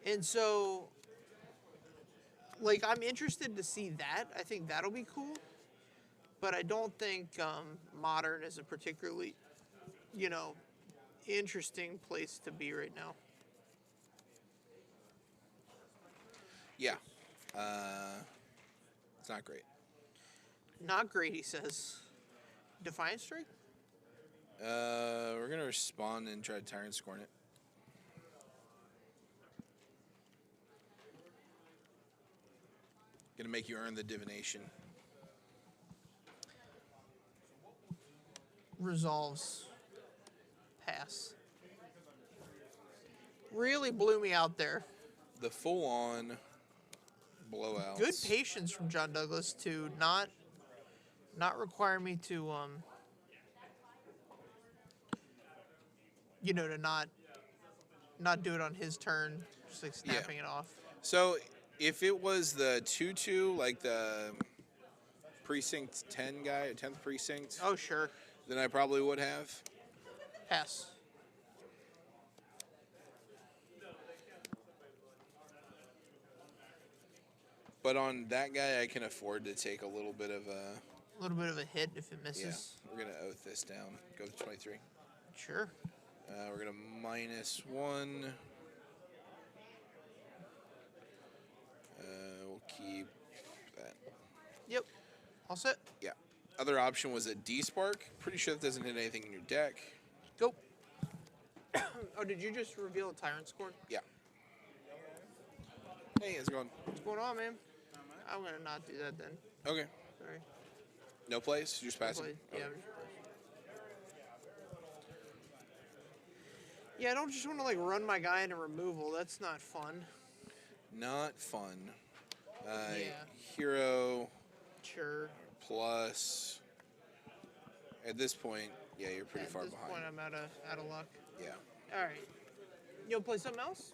And so, like, I'm interested to see that. I think that'll be cool. But I don't think Modern is a particularly, interesting place to be right now. Yeah. It's not great. Not great, he says. Defiant Strike? We're gonna respond and try to Tyrant Scorn it. Gonna make you earn the divination. Resolves. Pass. Really blew me out there. The full-on blowouts. Good patience from John Douglas to not require me to to not do it on his turn, just like snapping it off. So if it was the 2/2, like the precinct 10 guy, 10th precinct, Oh sure. then I probably would have. Pass. But on that guy, I can afford to take a little bit of a. A little bit of a hit if it misses. Yeah, we're gonna oath this down. Go to 23. Sure. We're gonna -1. We'll keep that. Yep. All set. Yeah. Other option was a D-Spark. Pretty sure that doesn't hit anything in your deck. Go. Oh, did you just reveal a Tyrant score? Yeah. Hey, how's it going? What's going on, man? I'm gonna not do that then. Okay. Sorry. No plays? Just passing? Yeah. Okay. Yeah, I don't just want to like run my guy into removal. That's not fun. Not fun. Yeah. Hero Sure. plus. At this point, yeah, you're pretty far At this behind. point, I'm out of luck. Yeah. All right. You'll play something else?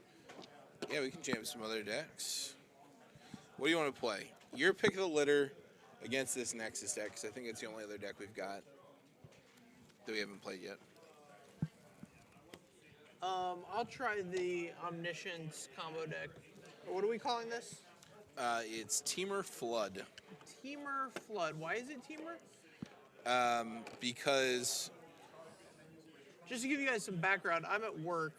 Yeah, we can jam some other decks. What do you want to play? Your pick of the litter against this Nexus deck, because I think it's the only other deck we've got that we haven't played yet. I'll try the Omniscience combo deck. What are we calling this? It's Teamer Flood. Teamer Flood. Why is it Teamer? Because Just to give you guys some background, I'm at work,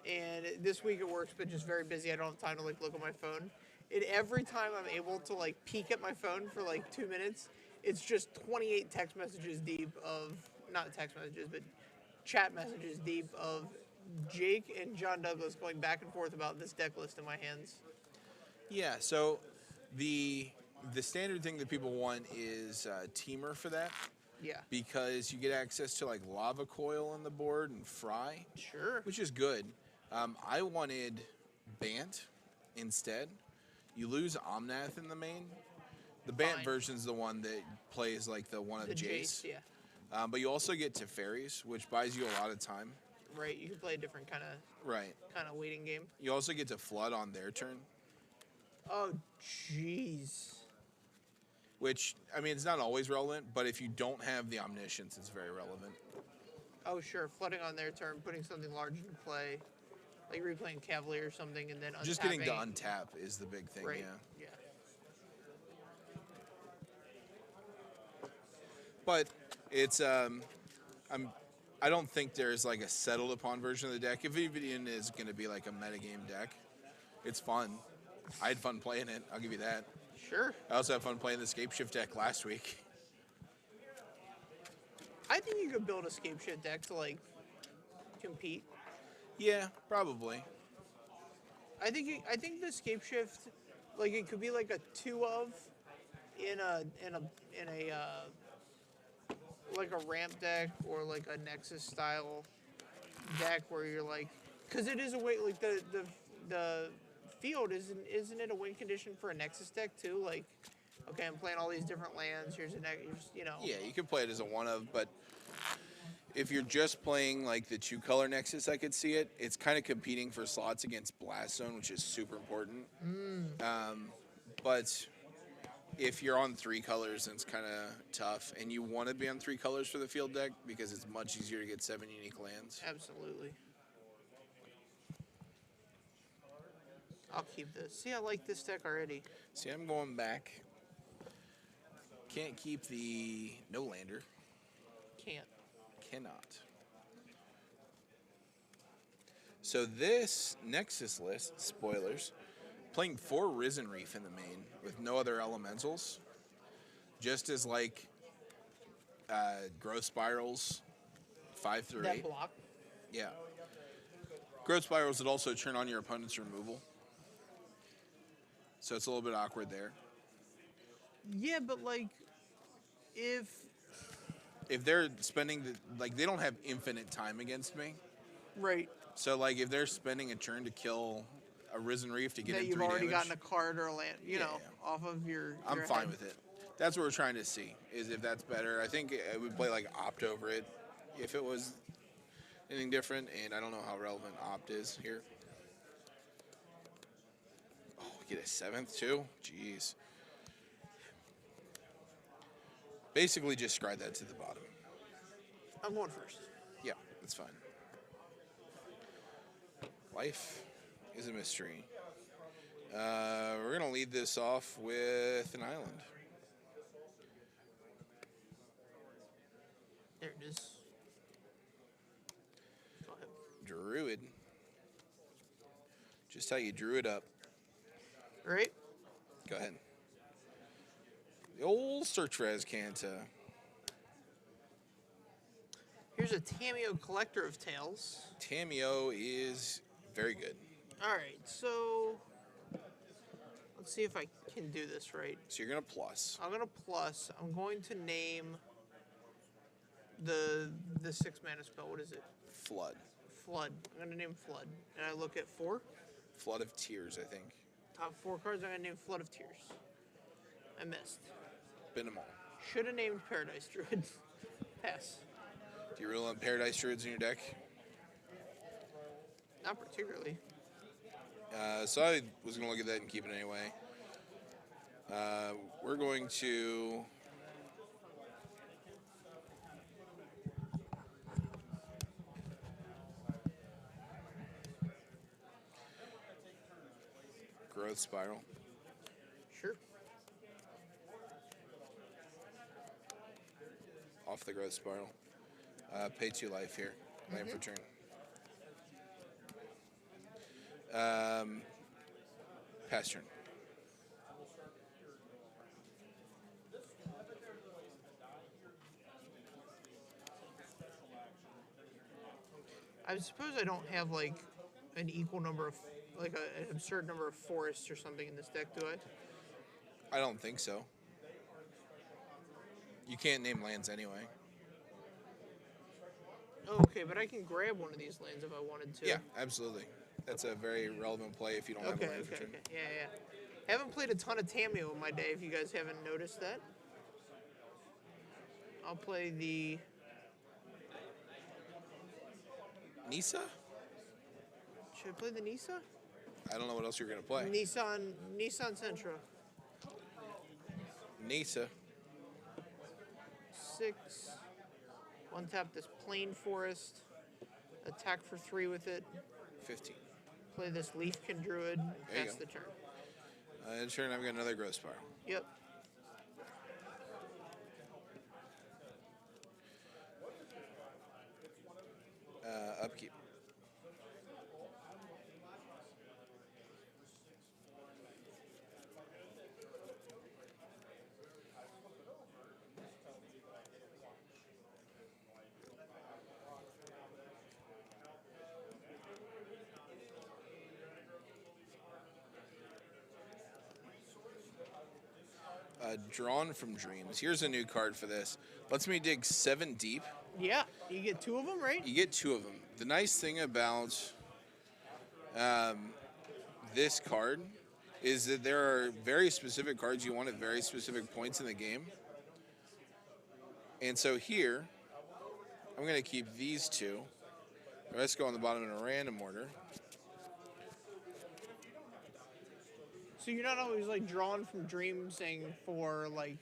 and this week at work's been just very busy. I don't have time to like look at my phone. And every time I'm able to like peek at my phone for like 2 minutes, it's just 28 text messages deep of, not text messages, but chat messages deep of Jake and John Douglas going back and forth about this deck list in my hands. yeah, so the standard thing that people want is Teamer for that, Yeah. because you get access to like Lava Coil on the board and Fry, Sure. which is good. I wanted Bant instead. You lose Omnath in the main. The Bant Fine. version's the one that plays like the one of The Jace. yeah. But you also get Teferis, which buys you a lot of time. Right. You can play a different kind Right. of waiting game. You also get to Flood on their turn, Oh, jeez. which, I mean, it's not always relevant, but if you don't have the Omniscience, it's very relevant. Oh, sure. Flooding on their turn, putting something large into play, like replaying Cavalier or something, and then untapping. Just getting to untap is the big thing, Right. yeah. Yeah. But it's, I don't think there's like a settled upon version of the deck. If it even is going to be like a metagame deck, it's fun. I had fun playing it, I'll give you that. Sure. I also had fun playing the Scapeshift deck last week. I think you could build a Scape Shit deck to like compete. Yeah, probably. I think the Scape Shift, like it could be like a 2 of in a like a ramp deck or like a Nexus style deck where you're like, because it is a way like the field, isn't it a win condition for a Nexus deck too? Like, okay, I'm playing all these different lands. Here's a Nexus, you know. Yeah, you can play it as a one of, but if you're just playing like the 2-color Nexus, I could see it. It's kind of competing for slots against Blast Zone, which is super important. But if you're on 3 colors, then it's kind of tough, and you want to be on 3 colors for the field deck because it's much easier to get 7 unique lands. Absolutely. I'll keep this. See, I like this deck already. See, I'm going back. Can't keep the no-lander. Can't. Cannot. So this Nexus list, spoilers, playing 4 Risen Reef in the main with no other elementals, just as like Growth Spirals 5 through That 8. block. Yeah. Growth Spirals would also turn on your opponent's removal. So it's a little bit awkward there. Yeah, but like, if they're spending they don't have infinite time against me. right So like if they're spending a turn to kill a Risen Reef to get that in you've 3 already damage, gotten a card or a land, you Yeah, know, yeah. off of your. I'm your fine head. with it. That's what we're trying to see, is if that's better. I think I would play like Opt over it if it was anything different, and I don't know how relevant Opt is here. Oh, we get a 7th too? Jeez. Basically just scry that to the bottom. I'm going first. Yeah, that's fine. Life is a mystery. We're going to lead this off with an island. There it is. Go ahead. Druid. Just how you drew it up. Right. Go ahead. The old search for Azcanta. Here's a Tameo Collector of Tales. Tameo is very good. All right, so let's see if I can do this right. So you're going to plus. I'm gonna plus. I'm going to name the 6 mana spell. What is it? Flood. Flood. I'm gonna name Flood, and I look at 4. Flood of Tears, I think. Top 4 cards. I'm gonna name Flood of Tears. I missed. Been them all. Should have named Paradise Druid. Pass. Do you rule on Paradise Druids in your deck? Not particularly. So I was going to look at that and keep it anyway. We're going to... Growth Spiral. Sure. Off the Growth Spiral. Pay 2 life here. Land for turn. Pass turn. I suppose I don't have like an equal number of, like an absurd number of forests or something in this deck, do I? I don't think so. You can't name lands anyway. Oh, okay, but I can grab one of these lands if I wanted to. Yeah, absolutely. That's a very relevant play if you don't have Okay, a land for okay, turn. okay. Yeah, yeah. Haven't played a ton of Tameo in my day, if you guys haven't noticed that. I'll play the... Nisa? Should I play the Nisa? I don't know what else you're going to play. Nissan Sentra. Nisa. 6. One tap this plain forest. Attack for 3 with it. 15. Play this Leafkin Druid. And There you pass go. the turn. Turn, I've got another Growth Spiral. Yep. Upkeep. Drawn from Dreams. Here's a new card for this. Lets me dig 7 deep. Yeah, you get 2 of them, right? You get 2 of them. The nice thing about this card is that there are very specific cards you want at very specific points in the game. And so here, I'm going to keep these two. The rest go on the bottom in a random order. So you're not always like drawn from dreamsing for like.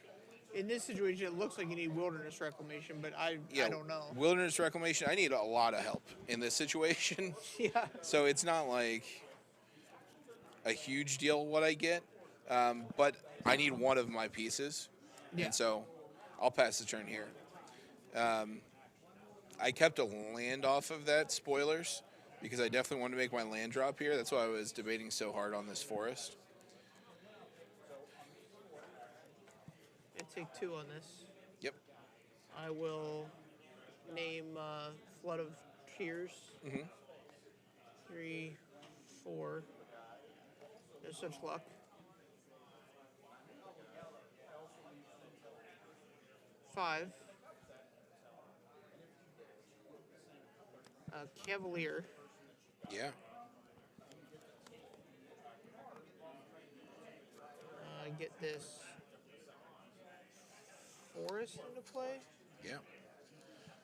In this situation, it looks like you need wilderness reclamation, but I don't know. Wilderness reclamation, I need a lot of help in this situation. Yeah. So it's not like a huge deal what I get, but I need one of my pieces. Yeah. And so I'll pass the turn here. I kept a land off of that, spoilers, because I definitely wanted to make my land drop here. That's why I was debating so hard on this forest. Take 2 on this. Yep. I will name Flood of Tears. 3, 4. No such luck. 5. Cavalier. Yeah. Get this forest into play. Yeah.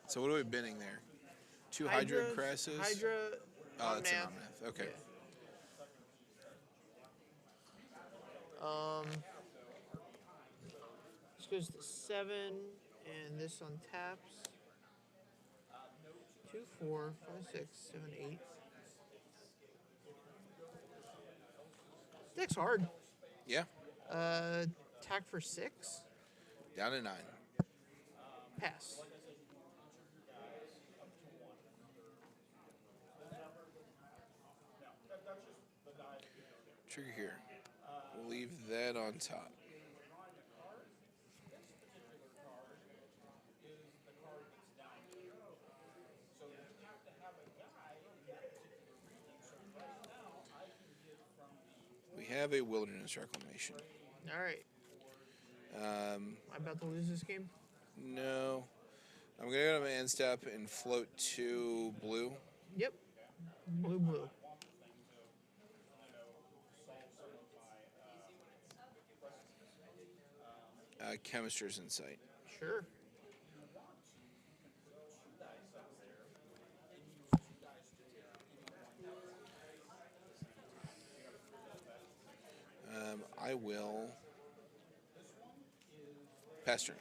So what are we binning there? 2 Hydra Crassus? Hydra. Oh, that's an Omnath. Okay. Yeah. This goes to 7, and this untaps. 2, 4, 5, 6, 7, 8. Deck's hard. Yeah. Attack for 6. Down to 9. Pass. Trigger here. We'll leave that on top. We have a wilderness reclamation. All right. Am I about to lose this game? No. I'm going to go to my end step and float 2 blue. Yep. Blue. Chemister's Insight. Sure. I will pass turn.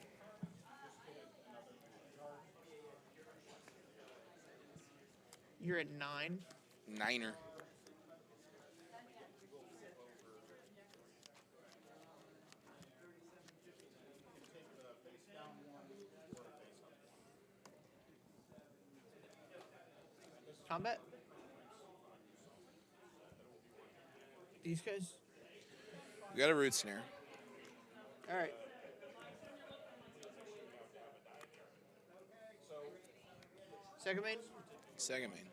You're at 9. Niner. Combat? These guys? We got a root snare. All right. Second main? Second main.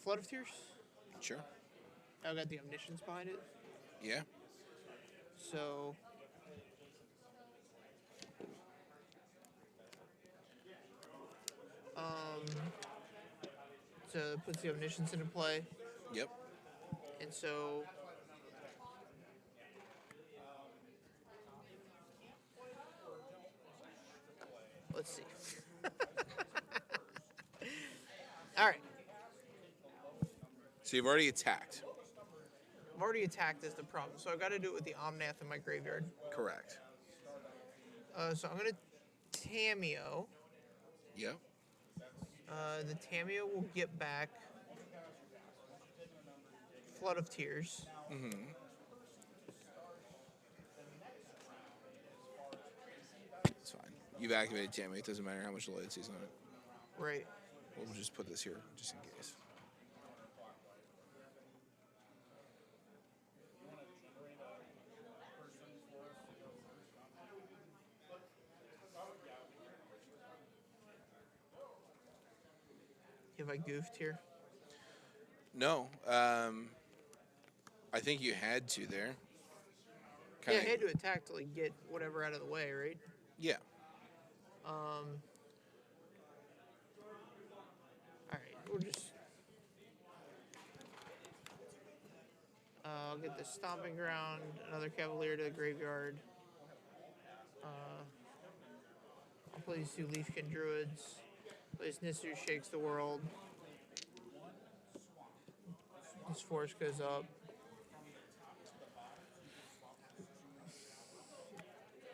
Flood of Tears? Sure. I got the omniscience behind it. Yeah. So puts the omniscience into play. Yep. And so let's see. All right. So you've already attacked. I've already attacked is the problem. So I've got to do it with the Omnath in my graveyard. Correct. So I'm going to Tameo. Yep. The Tameo will get back Flood of Tears. Mm-hmm. It's fine. You've activated Tammy. It doesn't matter how much loyalty's on it. Right. We'll just put this here, just in case. Have I goofed here? No. I think you had to there. Yeah, I had to attack to like get whatever out of the way, right? Yeah. All right. I'll get the Stomping Ground, another Cavalier to the graveyard. I'll play these 2 Leafkin Druids. Plays Nissu Shakes the World. This force goes up.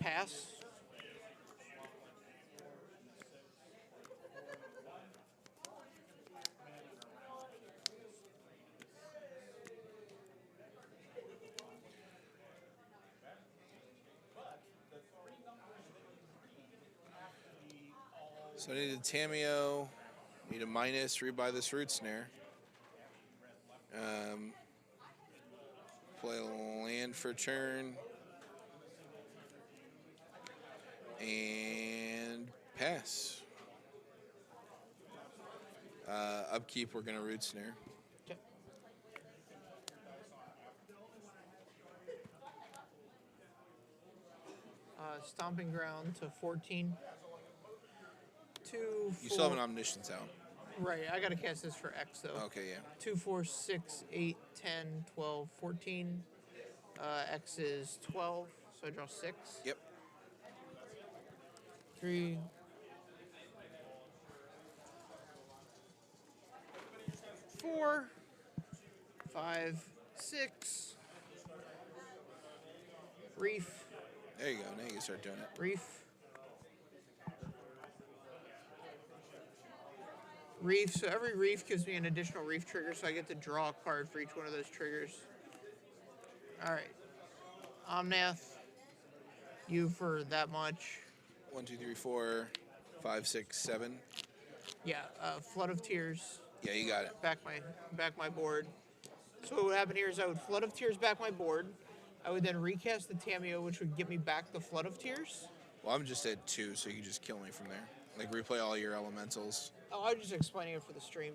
Pass. So I need a Tameo, need a minus, rebuy this Root Snare. Play a land for turn. And pass. Upkeep, we're going to Root Snare. Okay. Stomping Ground to 14. 2, 4. You still have an Omniscience out. Right, I gotta cast this for X though. Okay, yeah. 2, 4, 6, 8, 10, 12, 14. X is 12, so I draw 6. Yep. 3. 4. 5, 6. Reef. There you go. Now you can start doing it. Reef. Reef. So every reef gives me an additional reef trigger, so I get to draw a card for each one of those triggers. All right. Omnath. You for that much. 1, 2, 3, 4, 5, 6, 7. Yeah. Flood of Tears. Yeah, you got it. Back my board. So what would happen here is I would Flood of Tears back my board. I would then recast the Tameo, which would get me back the Flood of Tears. Well, I'm just at 2, so you can just kill me from there. Like, replay all your elementals. Oh, I was just explaining it for the stream.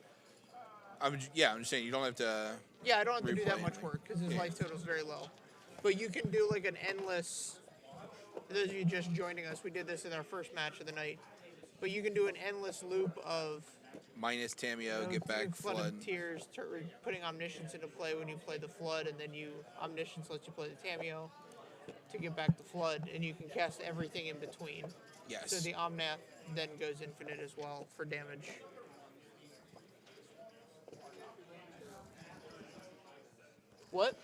I'm just saying, you don't have to... Yeah, I don't have to do replay that much anything. work because his Yeah. life total is very low. But you can do like an endless. For those of you just joining us, we did this in our first match of the night. But you can do an endless loop of Minus Tameo, get back Flood Flood. of Tears, putting Omniscience into play when you play the Flood, and then Omniscience lets you play the Tameo to get back the Flood, and you can cast everything in between. Yes. So the Omnath then goes infinite as well for damage. What?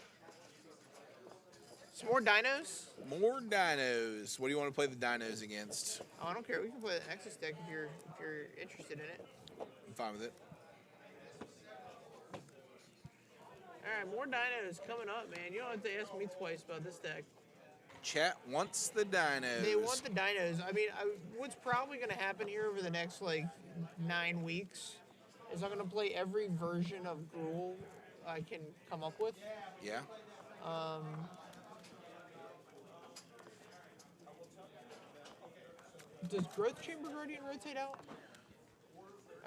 Some more dinos? More dinos. What do you want to play the dinos against? Oh, I don't care. We can play the Nexus deck if you're interested in it. I'm fine with it. All right, more dinos coming up, man. You don't have to ask me twice about this deck. Chat wants the dinos. They want the dinos. I mean, what's probably going to happen here over the next, 9 weeks is I'm going to play every version of Gruul I can come up with. Yeah. Does Growth Chamber Guardian rotate out?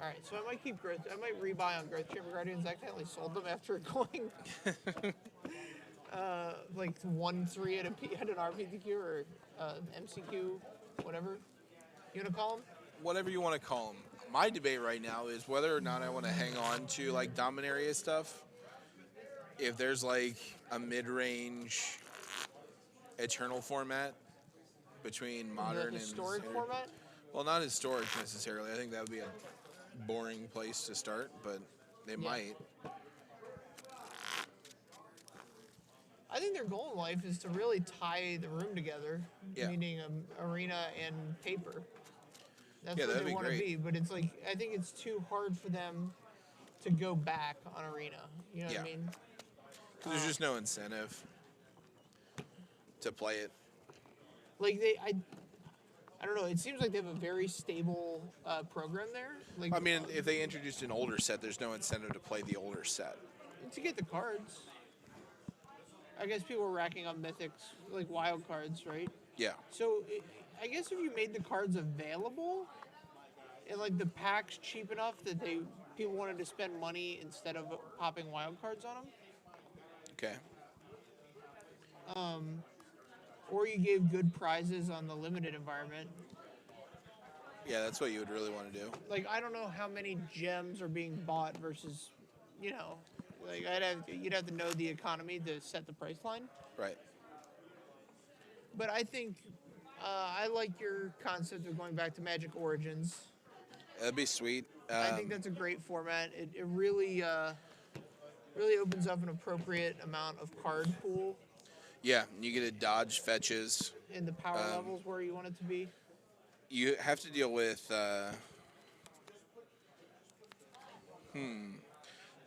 All right, so I might keep Growth. I might rebuy on Growth Chamber Guardians. I accidentally sold them after going 1-3 at an RPTQ or MCQ, whatever you want to call them. Whatever you want to call them. My debate right now is whether or not I want to hang on to Dominaria stuff. If there's a mid-range Eternal format between modern The historic and format. Well, not historic necessarily. I think that would be a boring place to start, but they might. I think their goal in life is to really tie the room together, Yeah. meaning arena and paper. That's Yeah, what that'd they be want to great. be, but it's I think it's too hard for them to go back on arena. You know what I Yeah. mean? 'Cause there's just no incentive to play it. I don't know. It seems like they have a very stable program there. I mean, if they introduced an older set, there's no incentive to play the older set. to get the cards. I guess people are racking up mythics, like wild cards, right? Yeah. So I guess if you made the cards available, and the pack's cheap enough that people wanted to spend money instead of popping wild cards on them, Okay. or you gave good prizes on the limited environment. Yeah, that's what you would really want to do. I don't know how many gems are being bought versus, Like you'd have to know the economy to set the price line. Right. But I think I like your concept of going back to Magic Origins. That'd be sweet. I think that's a great format. It really really opens up an appropriate amount of card pool Yeah, you get to dodge fetches. in the power levels where you want it to be. You have to deal with.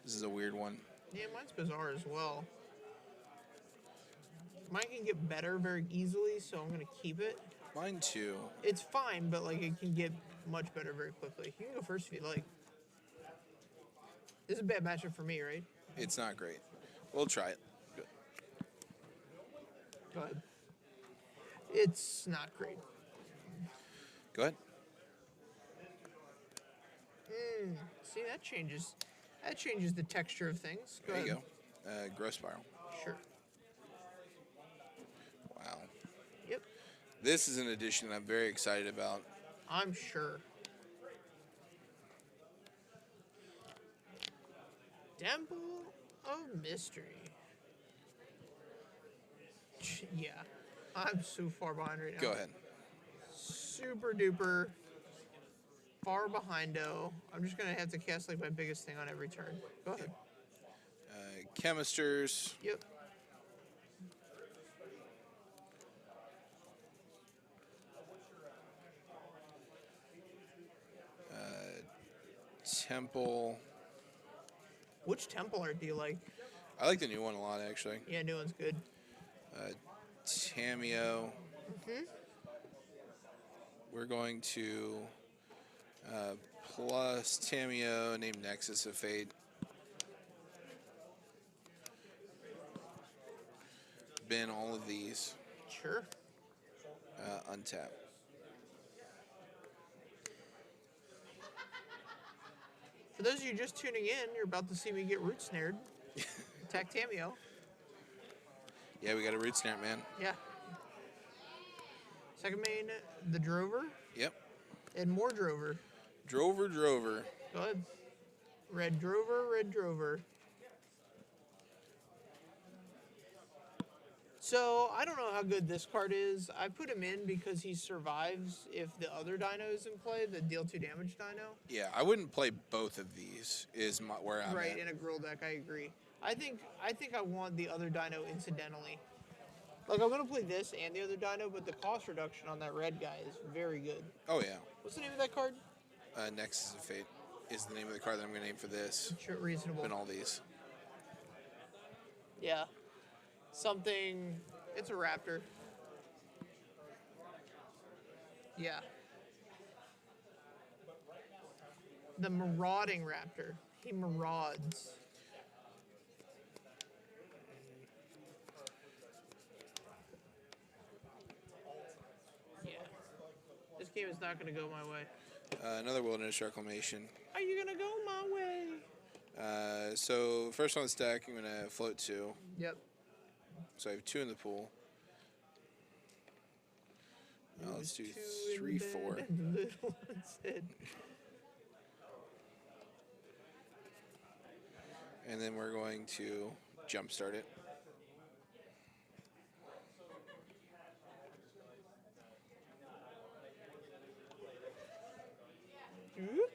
This is a weird one. Yeah, mine's bizarre as well. Mine can get better very easily, so I'm gonna keep it. Mine too. It's fine, but like it can get much better very quickly. You can go first if you like. This is a bad matchup for me, right? It's not great. We'll try it. Good. Go ahead. It's not great. Go ahead. See, that changes. That changes the texture of things. Go There you ahead. go. Growth spiral. Sure. Wow. Yep. This is an edition I'm very excited about. I'm sure. Temple of Mystery. Yeah. I'm so far behind right now. Go ahead. Super duper far behindo. I'm just going to have to cast like my biggest thing on every turn. Go ahead. Chemisters. Yep. Temple. Which temple art do you like? I like the new one a lot, actually. Yeah, new one's good. Tameo. We're going to plus Tameo, named Nexus of Fate. Bin all of these. Sure. Untap. For those of you just tuning in, you're about to see me get root snared. Attack Tameo. Yeah, we got a root snare, man. Yeah. Second main, the Drover, Yep. and more Drover. Drover. Go ahead. Red Drover. So, I don't know how good this card is. I put him in because he survives if the other dino is in play, the deal 2 damage dino. Yeah, I wouldn't play both of these, is where I'm Right, at. in a grill deck, I agree. I think I want the other dino incidentally. Like, I'm going to play this and the other dino, but the cost reduction on that red guy is very good. Oh, yeah. What's the name of that card? Nexus of Fate is the name of the card that I'm going to name for this. Sure, reasonable. And all these. Yeah. Something. It's a raptor. Yeah. The marauding raptor. He marauds. Yeah. This game is not going to go my way. Another Wilderness Reclamation. Are you going to go my way? So, first on the stack, I'm going to float 2. Yep. So I have 2 in the pool. Let's do 2 3, in 4. bed and the little one said, And then we're going to jumpstart it. "Oop."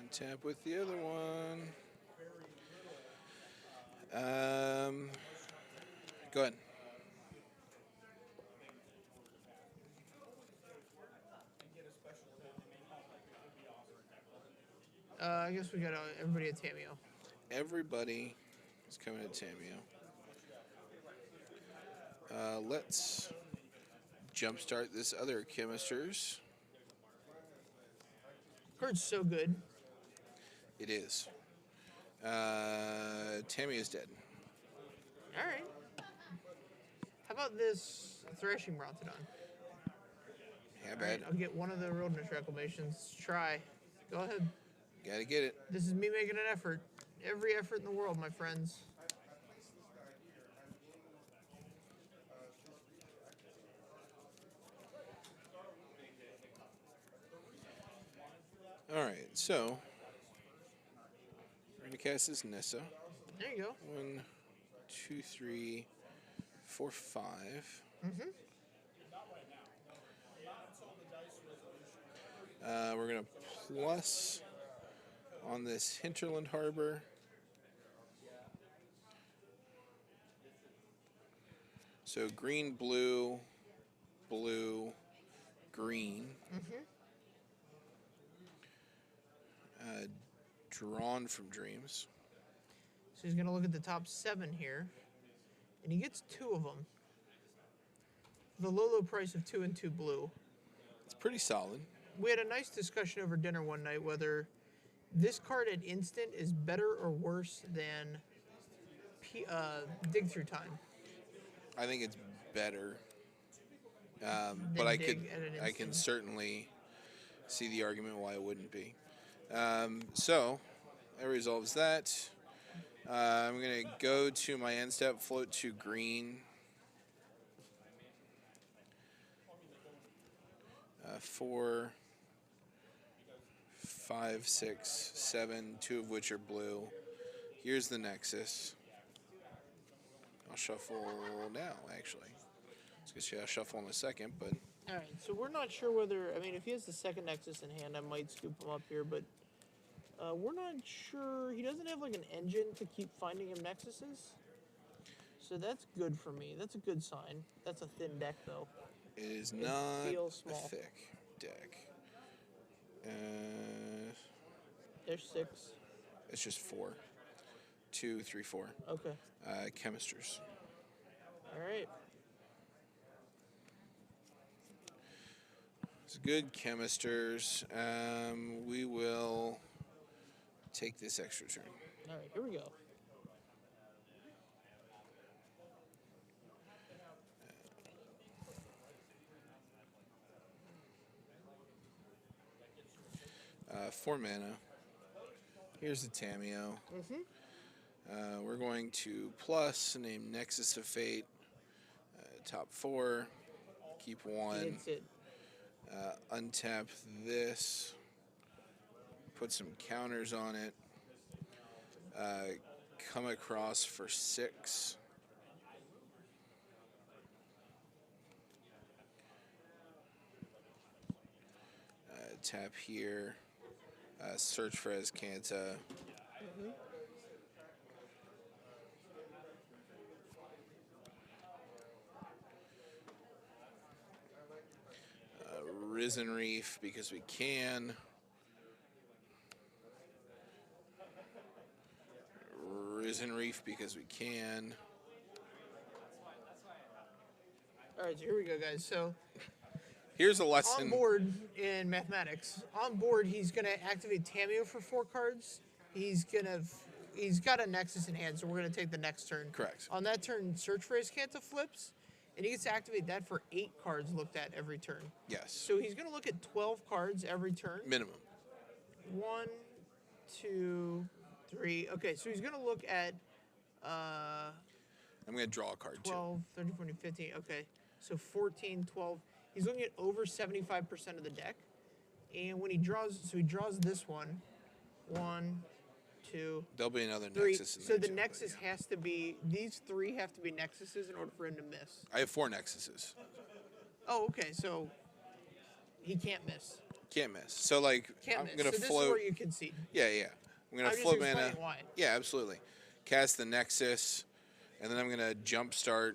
Untap with the other one. Go ahead. I guess we got everybody at Tameo. Everybody is coming to Tameo. Let's jumpstart this other Chemisters. Card's so good. It is. Tammy is dead. All right. How about this Thrashing Brontodon? Yeah, All bad. right, I'll get one of the Wilderness Reclamations. Try. Go ahead. Gotta get it. This is me making an effort. Every effort in the world, my friends. All right, so we're going to cast this Nissa. There you go. 1, 2, 3, 4, 5. We're going to plus on this Hinterland Harbor. So green, blue, blue, green. Drawn from Dreams. So he's going to look at the top 7 here, and he gets 2 of them. The low price of 2 and 2 blue. It's pretty solid. We had a nice discussion over dinner one night whether this card at instant is better or worse than Dig Through Time. I think it's better, but I can certainly see the argument why it wouldn't be. So that resolves that. I'm going to go to my end step, float to green. 4, 5, 6, 7, 2 of which are blue. Here's the Nexus. I'll shuffle now, actually. I was going to say I'll shuffle in a second, but... All right, so we're not sure whether... I mean, if he has the second Nexus in hand, I might scoop him up here, but we're not sure. He doesn't have, like, an engine to keep finding him Nexuses. So that's good for me. That's a good sign. That's a thin deck, though. It is not feels a small. thick deck. There's 6. It's just 4. 2, 3, 4. Okay. Chemisters. All right. It's good chemisters. We will take this extra turn. All right, here we go. Four mana. Here's the Tameo. We're going to plus, name Nexus of Fate. Top 4. Keep 1. Hits it. Untap this. Put some counters on it. Come across for 6. Tap here. Search for Azcanta. Risen Reef because we can. Risen Reef because we can. All right, so here we go, guys. So here's a lesson. on board in mathematics, on board he's going to activate Tameo for 4 cards. He's got a Nexus in hand, so we're going to take the next turn. Correct. On that turn, Search for Azcanta flips, and he gets to activate that for 8 cards looked at every turn. Yes. So he's going to look at 12 cards every turn. Minimum. 1, 2, 3. Okay, so he's going to look at I'm going to draw a card 12, 13, 14, 15. Okay, so 14, 12. He's looking at over 75% of the deck. And when he draws, so he draws this one. 1, 2, There'll be another 3. Nexus in So there the too, Nexus but yeah. has to be, these 3 have to be Nexuses in order for him to miss. I have 4 Nexuses. Oh, okay, so he can't miss. Can't miss. So like Can't I'm miss. gonna So this float. is where you concede. Yeah. I'm gonna I'm just float mana. explaining why. Yeah, absolutely. Cast the Nexus, and then I'm gonna jumpstart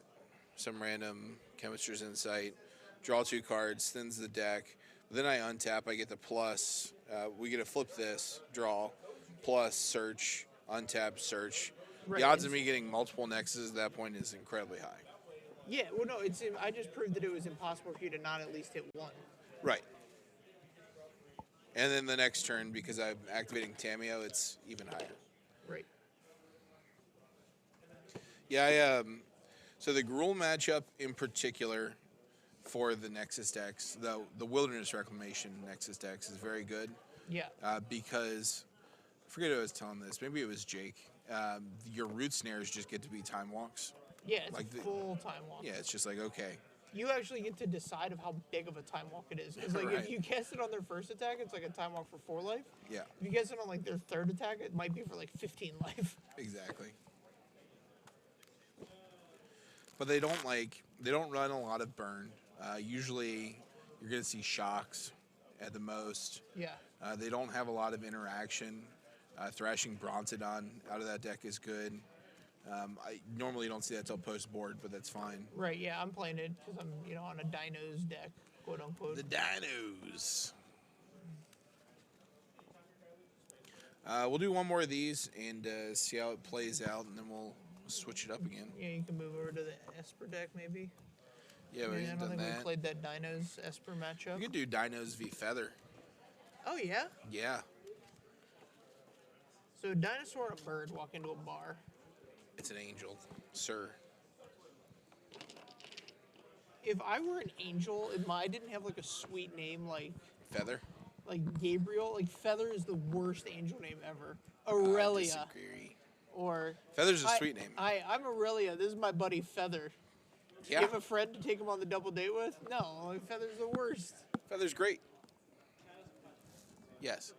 some random Chemist's Insight. Draw 2 cards, thins the deck. Then I untap. I get the plus. We get to flip this. Draw. Plus search. Untap. Search. Right, The odds and of me getting multiple Nexuses at that point is incredibly high. Yeah, well, no, I just proved that it was impossible for you to not at least hit 1. Right. And then the next turn, because I'm activating Tameo, it's even higher. Right. Yeah, so the Gruul matchup in particular for the Nexus decks, the Wilderness Reclamation Nexus decks is very good. Yeah. Because, I forget who I was telling this, maybe it was Jake. Your root snares just get to be time walks. Yeah, it's like a full time walk. Yeah, it's just like, okay, you actually get to decide of how big of a time walk it is. Because like Right. if you guess it on their first attack, it's like a time walk for 4 life. Yeah, If you guess it on like their third attack, it might be for like 15 life. exactly. But they don't run a lot of burn. Usually, you're going to see shocks at the most. Yeah. They don't have a lot of interaction. Thrashing Brontodon out of that deck is good. I normally don't see that till post board, but that's fine. Right. Yeah, I'm playing it because I'm on a dinos deck, quote unquote. The dinos. We'll do one more of these and see how it plays out, and then we'll switch it up again. Yeah, you can move over to the Esper deck maybe. Yeah, we I haven't don't done think we that. played that dinos Esper matchup. We could do dinos v feather. Oh yeah. Yeah, So a dinosaur and a bird walk into a bar. it's an angel, sir. If I were an angel, if I didn't have like a sweet name Feather. like Gabriel, like Feather is the worst angel name ever. Aurelia Disagree. or Feather's a sweet name. I'm Aurelia. This is my buddy Feather. Yeah, You have a friend to take him on the double date with? No, like Feather's the worst. Feather's great. Yes.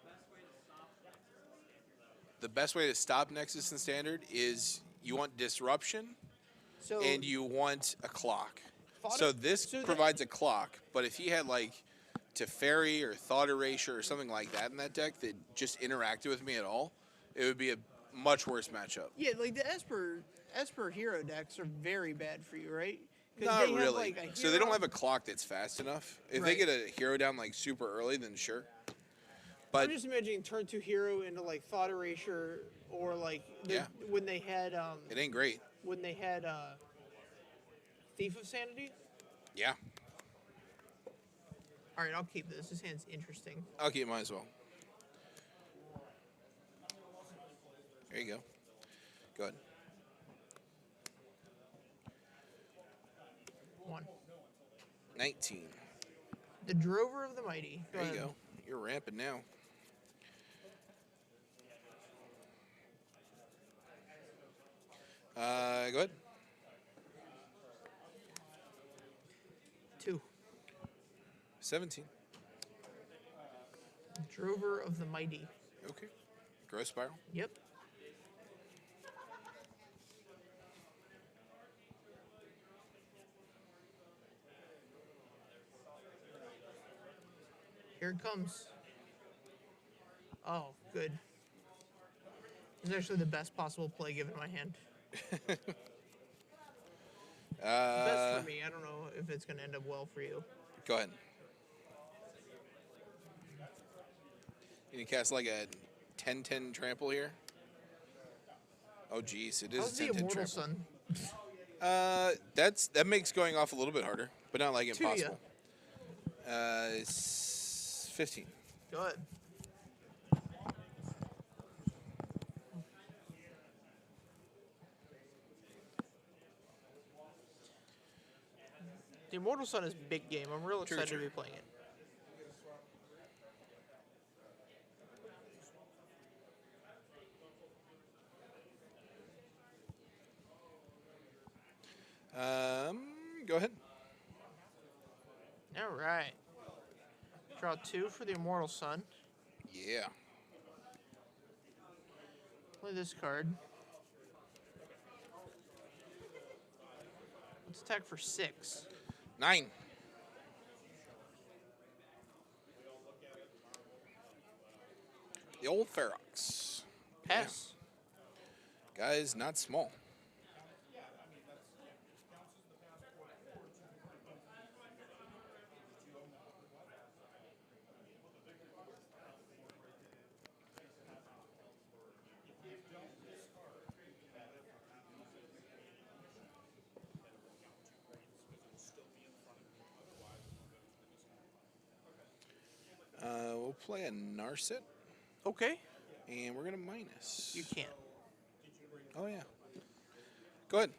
The best way to stop Nexus and Standard is you want disruption So and you want a clock. Thought So of- this so that- provides a clock, but if he had like Teferi or Thought Erasure or something like that in that deck that just interacted with me at all, it would be a much worse matchup. yeah, like the Esper hero decks are very bad for you, right? 'Cause Not they have, really. like, a So they don't hero- have a clock that's fast enough. If they Right. get a hero down like super early, then sure. But I'm just imagining turn 2 hero into like Thought Erasure or like Yeah. when they had it ain't great. Thief of Sanity. Yeah. All right, I'll keep this. This hand's interesting. Okay, might as well. There you go. Go ahead. 1. 19. The Drover of the Mighty. There you ahead. go. You're ramping now. Go ahead. 2. 17. Drover of the Mighty. Okay. Growth Spiral. Yep. Here it comes. Oh, good. It's actually the best possible play given my hand. Best for me. I don't know if it's going to end up well for you. Go ahead. Can you cast like a 10-10 trample here? Oh, geez. It How's is the a 10-10 Immortal trample. Sun? That makes going off a little bit harder, but not like To ya. impossible. It's 15. Go ahead. The Immortal Sun is big game. I'm real Trigger, excited to trigger. be playing it. Go ahead. All right. Draw 2 for the Immortal Sun. Yeah. Play this card. Let's attack for 6. 9. The old Ferox. Pass. Guys, not small. We'll play a Narset, Okay. and we're going to minus. You can't. Oh, yeah. Go ahead.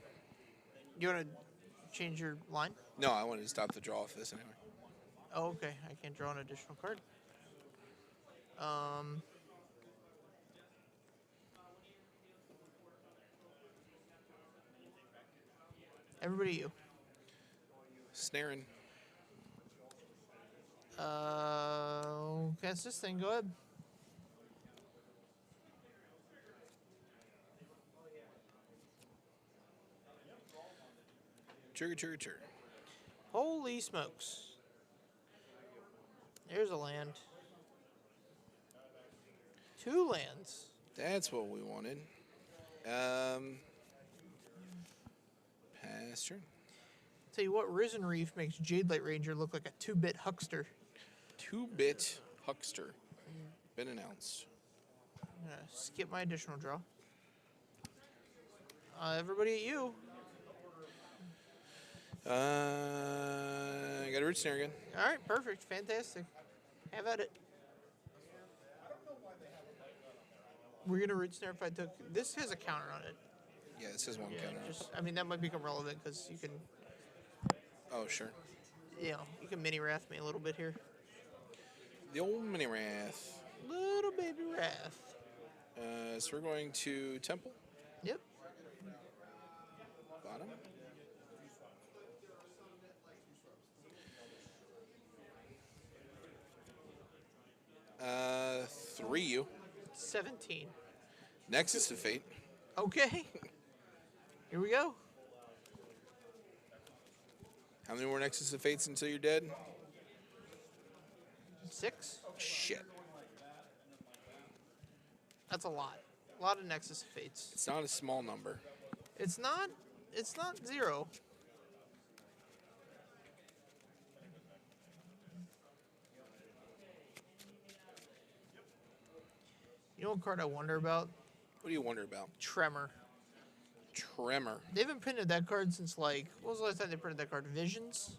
You want to change your line? No, I wanted to stop the draw of this anyway. Oh, okay. I can't draw an additional card. Everybody, you. Snaring. That's this thing. Go ahead. Trigger. Holy smokes. There's a land. 2 lands. That's what we wanted. Pass turn. Tell you what, Risen Reef makes Jade Light Ranger look like a 2-bit huckster. 2-bit huckster. Been announced. I'm gonna skip my additional draw. Everybody at you. I got a root snare again. All right, perfect, fantastic. Have at it. We're gonna root snare if I took. This has a counter on it. Yeah, it says one counter. I mean, that might become relevant because you can, Oh, sure. you can mini wrath me a little bit here. The old mini wrath. Little baby wrath. So we're going to Temple. Yep. Bottom. Uh, 3U. 17. Nexus of Fate. Okay. Here we go. How many more Nexus of Fates until you're dead? 6. Shit. That's a lot. A lot of Nexus of Fates. It's not a small number. It's not 0. You know what card I wonder about? What do you wonder about? Tremor. Tremor. They haven't printed that card since, like, what was the last time they printed that card? Visions?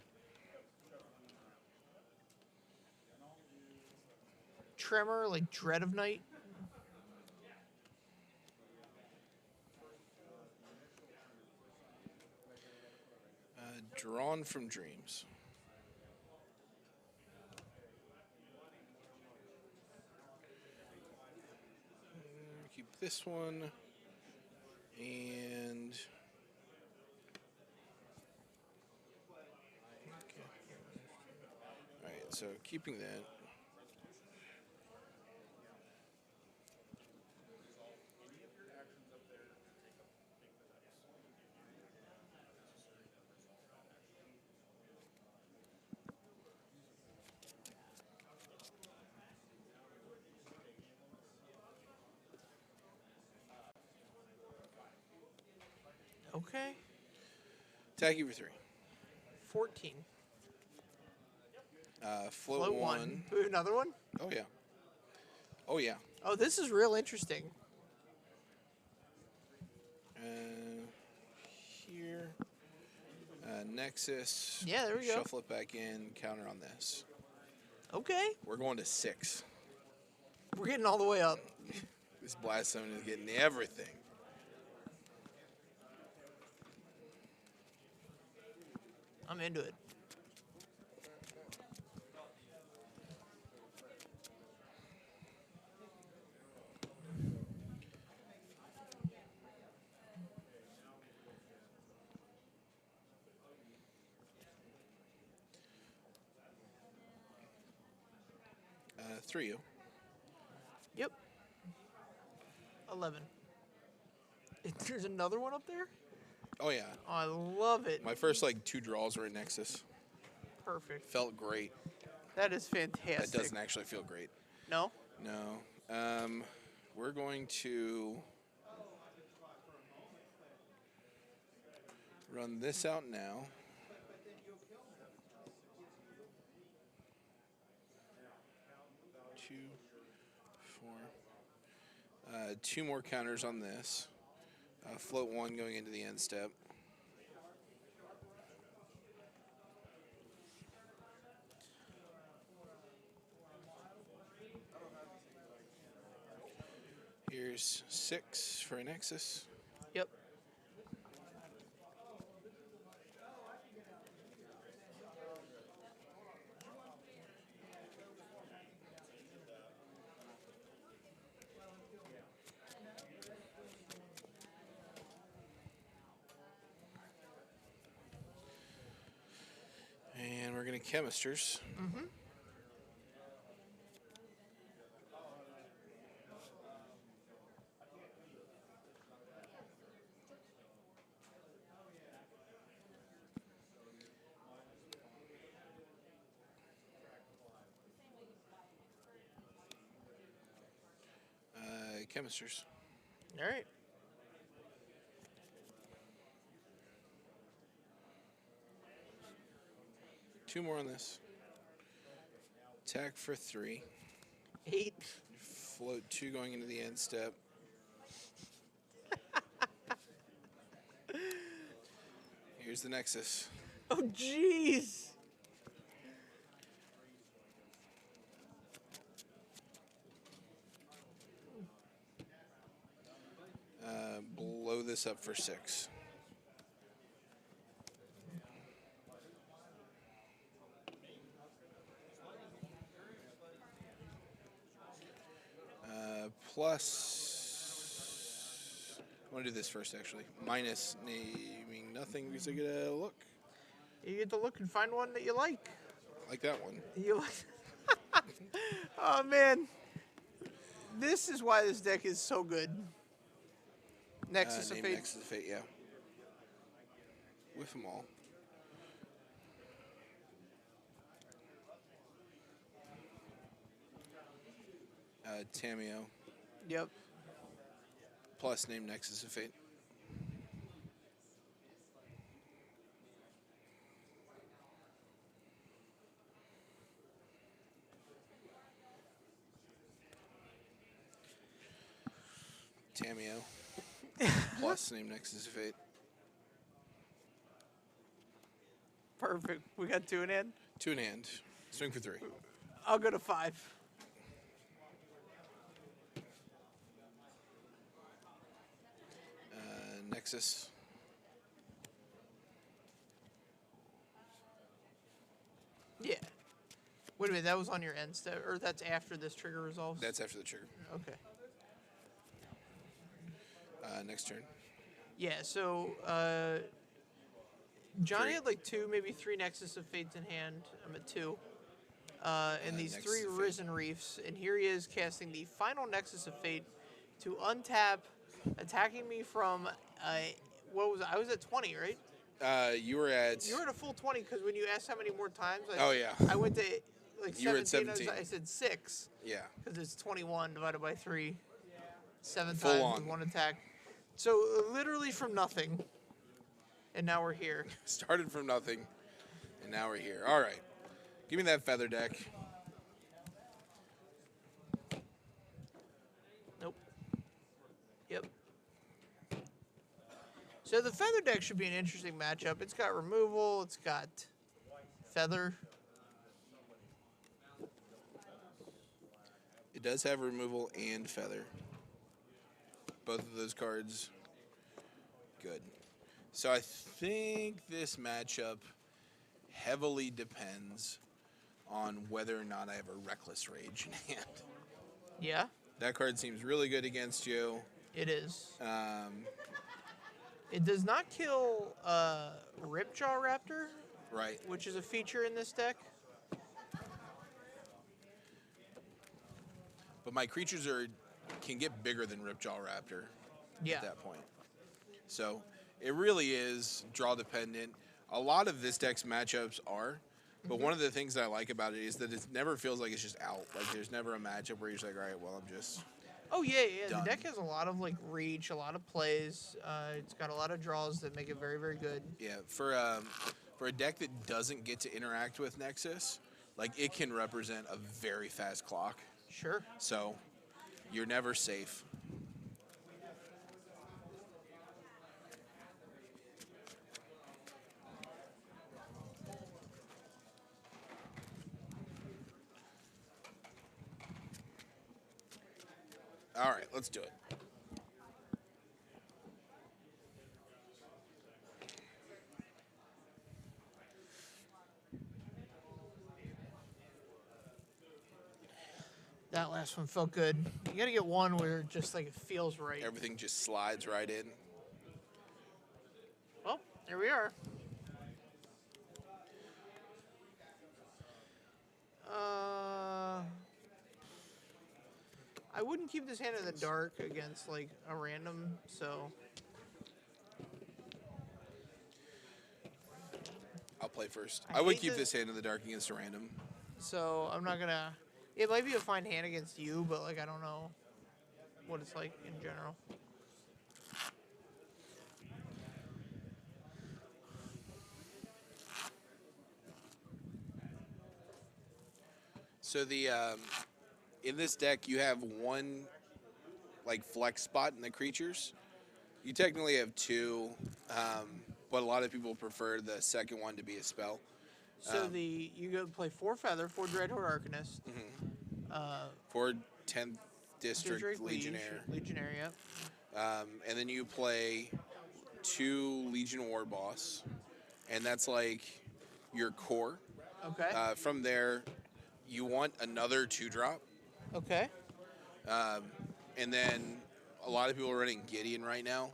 Tremor, like Dread of Night? Drawn from Dreams. Keep this one. And... Okay. Alright, so keeping that. Okay. Attack you for 3. 14. Float 1. Ooh, another one? Oh, yeah. Oh, yeah. Oh, this is real interesting. Here. Nexus. Yeah, there we go. Shuffle it back in. Counter on this. Okay. We're going to 6. We're getting all the way up. This Blast Zone is getting everything. I'm into it. Three you. Yep. 11. There's another one up there? Oh, yeah. Oh, I love it. My first, 2 draws were at Nexus. Perfect. Felt great. That is fantastic. That doesn't actually feel great. No? No. We're going to run this out now. Two, 4. 2 more counters on this. Float 1 going into the end step. Here's 6 for a Nexus. Yep. Chemisters. Chemisters. All right. Two more on this. Attack for 3. 8. Float 2 going into the end step. Here's the Nexus. Oh, jeez. Blow this up for 6. Plus, I want to do this first, actually. Minus naming nothing because I get a look. You get to look and find one that you like. Like that one. You like. Oh, man. This is why this deck is so good. Nexus of Name Fate. Nexus of Fate, yeah. Whiff them all. Tameo. Yep. Plus name Nexus of Fate. Tameo. Plus name Nexus of Fate. Perfect. We got 2 in hand. 2 in hand. Swing for 3. I'll go to 5. Nexus. Yeah. Wait a minute, that was on your end step, or that's after this trigger resolves? That's after the trigger. Okay. Next turn. Yeah, so Johnny had like 2, maybe 3 Nexus of Fates in hand. I'm at 2. And these Nexus 3 of Fate. Risen Reefs, and here he is casting the final Nexus of Fate to untap, attacking me from what was I was at 20, right? You were at. You were at a full 20 because when you asked how many more times, Oh, yeah. I went to like 17. You were at 17. I said 6 Yeah. because it's 21 divided by 3, 7 Full times on. with 1 attack. So literally from nothing, and now we're here. Started from nothing, and now we're here. All right. Give me that feather deck. Nope. Yep. So the feather deck should be an interesting matchup. It's got removal. It's got feather. It does have removal and feather. Both of those cards, good. So I think this matchup heavily depends on whether or not I have a Reckless Rage in hand. Yeah, That card seems really good against you. it is. Um, It does not kill Ripjaw Raptor, right. which is a feature in this deck. But my creatures can get bigger than Ripjaw Raptor Yeah. at that point. So it really is draw dependent. A lot of this deck's matchups are, but one of the things that I like about it is that it never feels like it's just out. Like there's never a matchup where you're just like, all right, well, I'm just. Oh yeah, yeah. Done. The deck has a lot of like reach, a lot of plays. It's got a lot of draws that make it very, very good. Yeah, for a deck that doesn't get to interact with Nexus, like it can represent a very fast clock. Sure. So you're never safe. All right, let's do it. That last one felt good. You gotta get one where it just like it feels right. Everything just slides right in. Well, here we are. I wouldn't keep this hand in the dark against like a random, so I'll play first. I I would hate keep the- this hand in the dark against a random. so I'm not gonna. It might be a fine hand against you, but like I don't know what it's like in general. So the in this deck you have one like flex spot in the creatures. You technically have two, but a lot of people prefer the second one to be a spell. So you go play 4 Feather, 4 Dreadhorde Arcanist, For 10th District, District Legionnaire. Legionnaire, yep. And then you play 2 Legion War Boss, and that's like your core. Okay. From there, you want another 2-drop, Okay. and then a lot of people are running Gideon right now,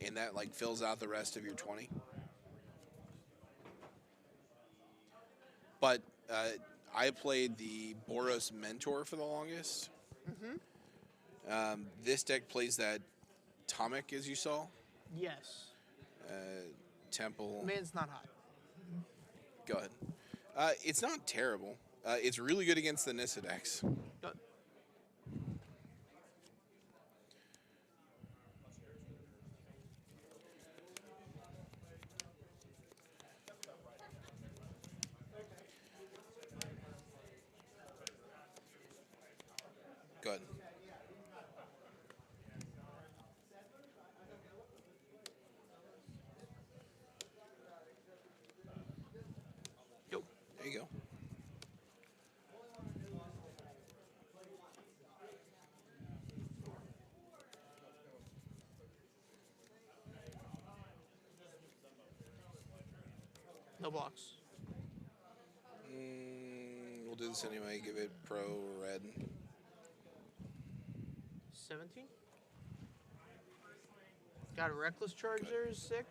and that like fills out the rest of your 20. But I played the Boros Mentor for the longest. This deck plays that Tomic, as you saw. Yes. Temple. Man's not hot. Go ahead. It's not terrible. It's really good against the Nissa decks. Go- Go ahead. Yo. There you go. No blocks. We'll do this anyway. Give it pro red. 17. Got a Reckless Charge there is sick.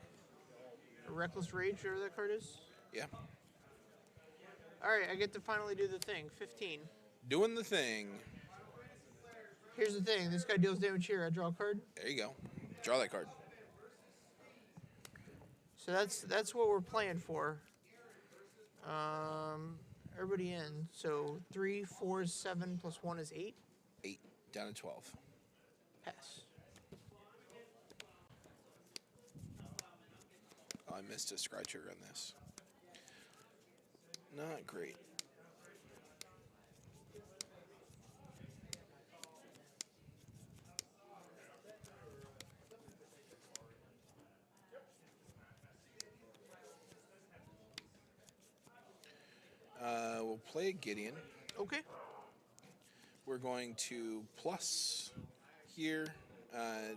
A Reckless Rage, whatever that card is. Yeah. Alright, I get to finally do the thing. 15. Doing the thing. Here's the thing. This guy deals damage here. I draw a card. There you go. Draw that card. So that's what we're playing for. Everybody in. So 3, 4, 7 plus 1 is 8. 8 down to 12. Pass. Oh, I missed a scry trigger on this. Not great. We'll play Gideon. Okay. We're going to plus here.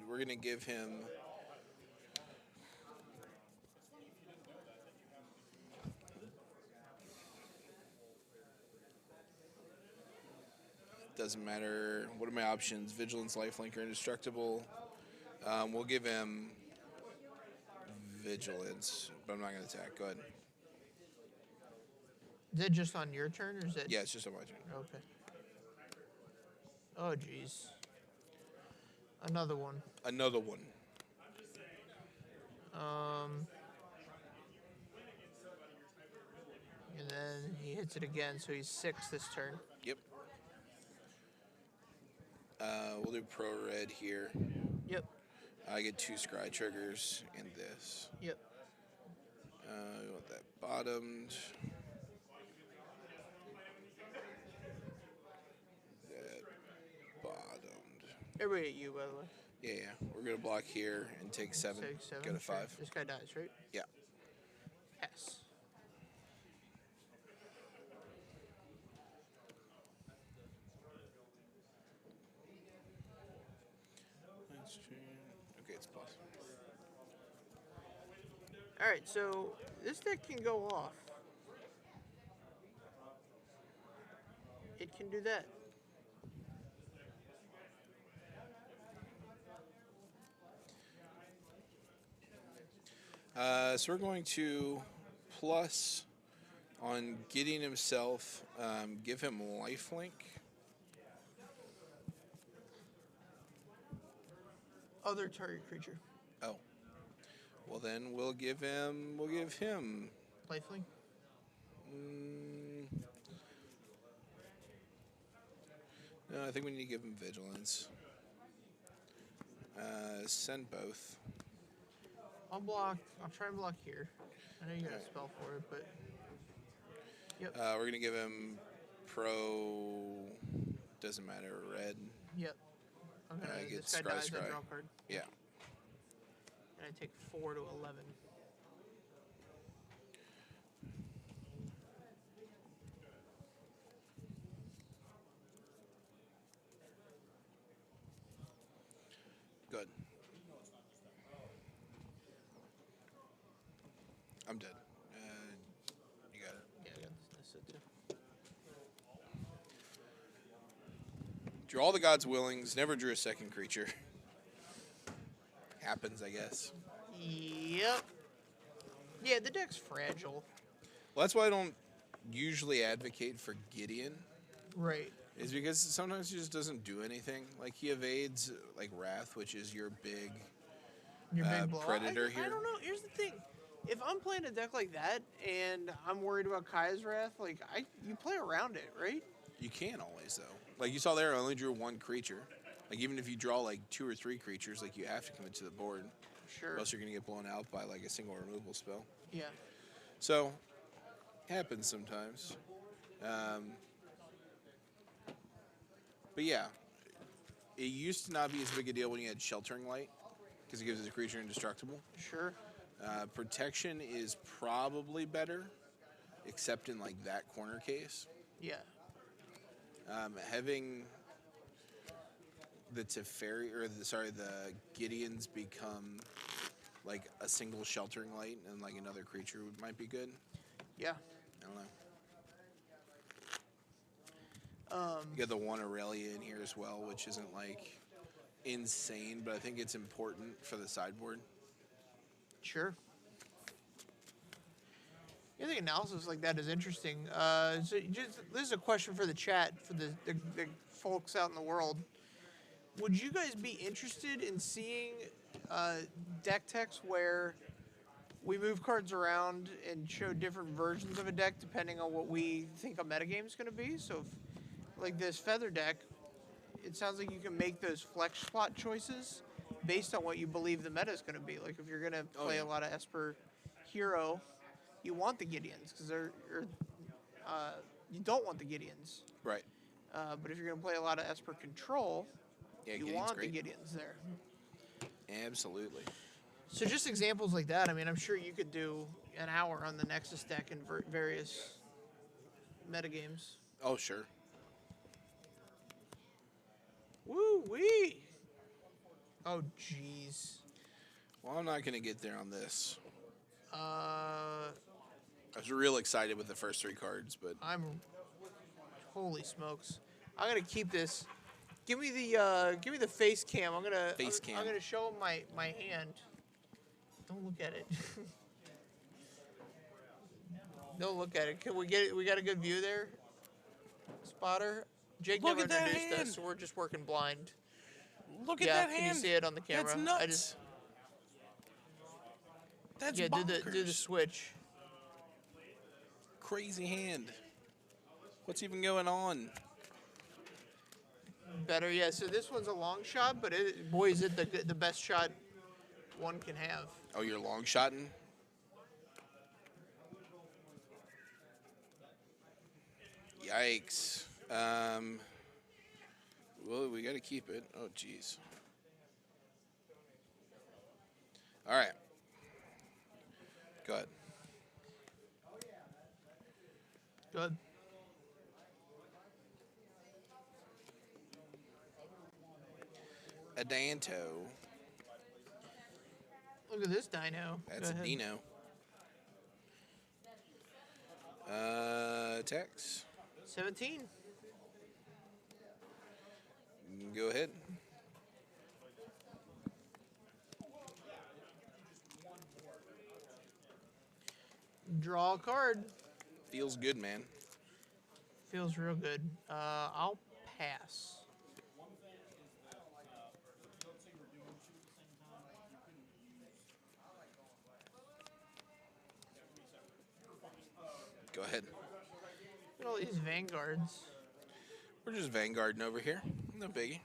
We're going to give him doesn't matter. What are my options? Vigilance, Lifelink, or Indestructible. We'll give him Vigilance, but I'm not going to attack. Go ahead. Is that just on your turn, or is that? Yeah, it's just on my turn. Okay. Oh, jeez. Another one. Another one. And then he hits it again, so he's 6 this turn. Yep. We'll do pro red here. Yep. I get 2 scry triggers and this. Yep. We want that bottomed. That bottomed. Everybody at you, by the way. Yeah. We're going to block here and take 7. Take 7. Go to sure. 5. This guy dies, right? Yeah. Pass. Okay, it's plus. Alright, so this deck can go off. It can do that. So we're going to plus On Gideon himself, give him lifelink. Other target creature. Oh. Well, then we'll give him. Lifelink. No, I think we need to give him vigilance. Send both. I'll block. I'll try and block here. I know you got a spell for it, but. Yep. We're gonna give him pro. Doesn't matter. Red. Yep. I'm gonna. Get This guy scry, dies. I scry. draw a card. Yeah. And I take 4 to 11. Good. I'm dead. You got it. Yeah, I got this too. Drew all the gods' willings. Never drew a second creature. Happens, I guess. Yep. Yeah, the deck's fragile. Well, that's why I don't usually advocate for Gideon. Right. Is because sometimes he just doesn't do anything. Like he evades like Wrath, which is your big Your big blow. predator I here. don't know. Here's the thing. If I'm playing a deck like that and I'm worried about Kaya's Wrath, like you play around it, right? You can always though. Like you saw there, I only drew one creature. Like even if you draw like 2 or 3 creatures, like you have to commit to the board. Sure. Or else you're gonna get blown out by like a single removal spell. Yeah. So happens sometimes. But yeah, it used to not be as big a deal when you had Sheltering Light because it gives the creature indestructible. Sure. Protection is probably better, except in like that corner case. Yeah. Having the Teferi the Gideons become like a single Sheltering Light and like another creature might be good. Yeah. I don't know. You got the one Aurelia in here as well, which isn't like insane, but I think it's important for the sideboard. Sure. I think analysis like that is interesting. So this is a question for the chat, for the folks out in the world. Would you guys be interested in seeing deck techs where we move cards around and show different versions of a deck depending on what we think a metagame is going to be? So, like this Feather deck, it sounds like you can make those flex spot choices based on what you believe the meta is going to be. Like if you're going to play a lot of Esper Hero, you want the Gideons because you don't want the Gideons. Right. But if you're going to play a lot of Esper Control, you Gideon's want great. the Gideons there. Absolutely. So just examples like that. I mean, I'm sure you could do an hour on the Nexus deck in various metagames. Oh, sure. Woo-wee! Oh, jeez. Well, I'm not going to get there on this. I I was real excited with the first 3 cards, but holy smokes. I'm gonna keep this. Give me the face cam. I'm gonna show him my hand. Don't look at it. Don't look at it. Can we get it? We got a good view there, Spotter. Jake Look never at that introduced hand. us, so we're just working blind. look at Yeah, that can hand. you see it on the camera? That's I nuts. just, That's yeah, bonkers. do the switch. Crazy hand. What's even going on? Better, yeah. So this one's a long shot, but boy, is it the best shot one can have. Oh, you're long shotting? Yikes. Well, we got to keep it. Oh, jeez. All right. Go ahead. Good. Adanto. Look at this dino. That's Go a ahead. Dino. Tex. 17. Go ahead. Draw a card. Feels good, man. Feels real good. I'll pass. Go ahead. Look at all these Vanguards. We're just vanguarding over here. No biggie.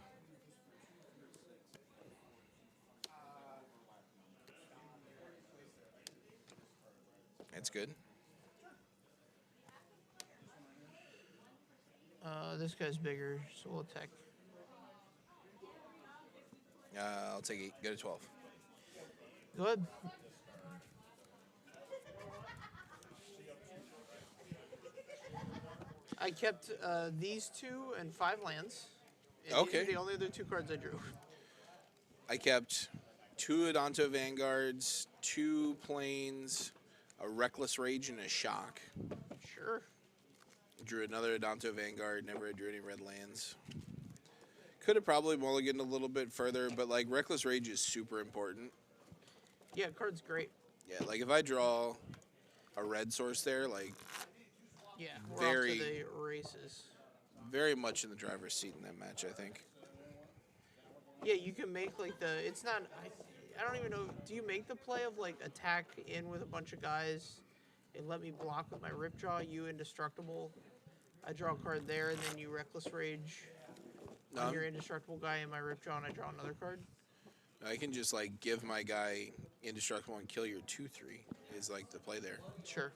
That's good. This guy's bigger, so we'll attack. I'll take 8. Go to 12. Go ahead. I kept these 2 and 5 lands. And Okay. These are the only other 2 cards I drew. I kept 2 Adonto Vanguards, 2 Plains, a Reckless Rage, and a Shock. Sure. Drew another Adonto Vanguard. Never drew any red lands. Could have probably mulliganed a little bit further, but like Reckless Rage is super important. Yeah, card's great. Yeah, like if I draw a red source there, like Yeah, we're Very- off to the races. very much in the driver's seat in that match, I think. Yeah, you can make like the. It's not. I don't even know. Do you make the play of like attack in with a bunch of guys and let me block with my Ripjaw? You indestructible. I draw a card there, and then you Reckless Rage on your indestructible guy and my Ripjaw, and I draw another card. I can just like give my guy indestructible and kill your 2/3 is like the play there. Sure.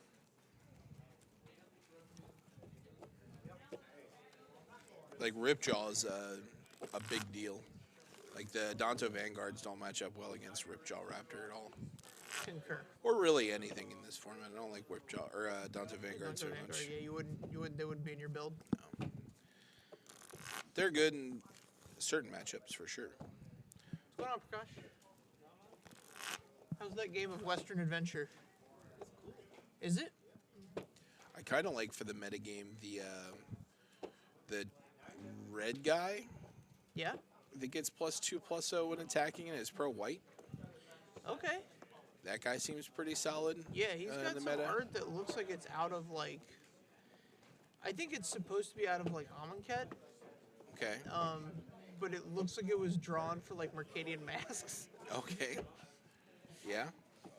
Like Ripjaw is a big deal. Like the Adonto Vanguards don't match up well against Ripjaw Raptor at all. Concur. Or really anything in this format. I don't like Ripjaw or Adonto Vanguards very much. Yeah, you wouldn't. They wouldn't be in your build. They're good in certain matchups for sure. What's going on, Prakash? How's that game of Western Adventure? Is it? I kind of like for the metagame the red guy Yeah. that gets +2/+0 when attacking and is pro white. Okay. That guy seems pretty solid. Yeah, he's in got the some meta. art that looks like it's out of like. I think it's supposed to be out of like Amonkhet, Okay. but it looks like it was drawn for like Mercadian Masks. Okay. Yeah.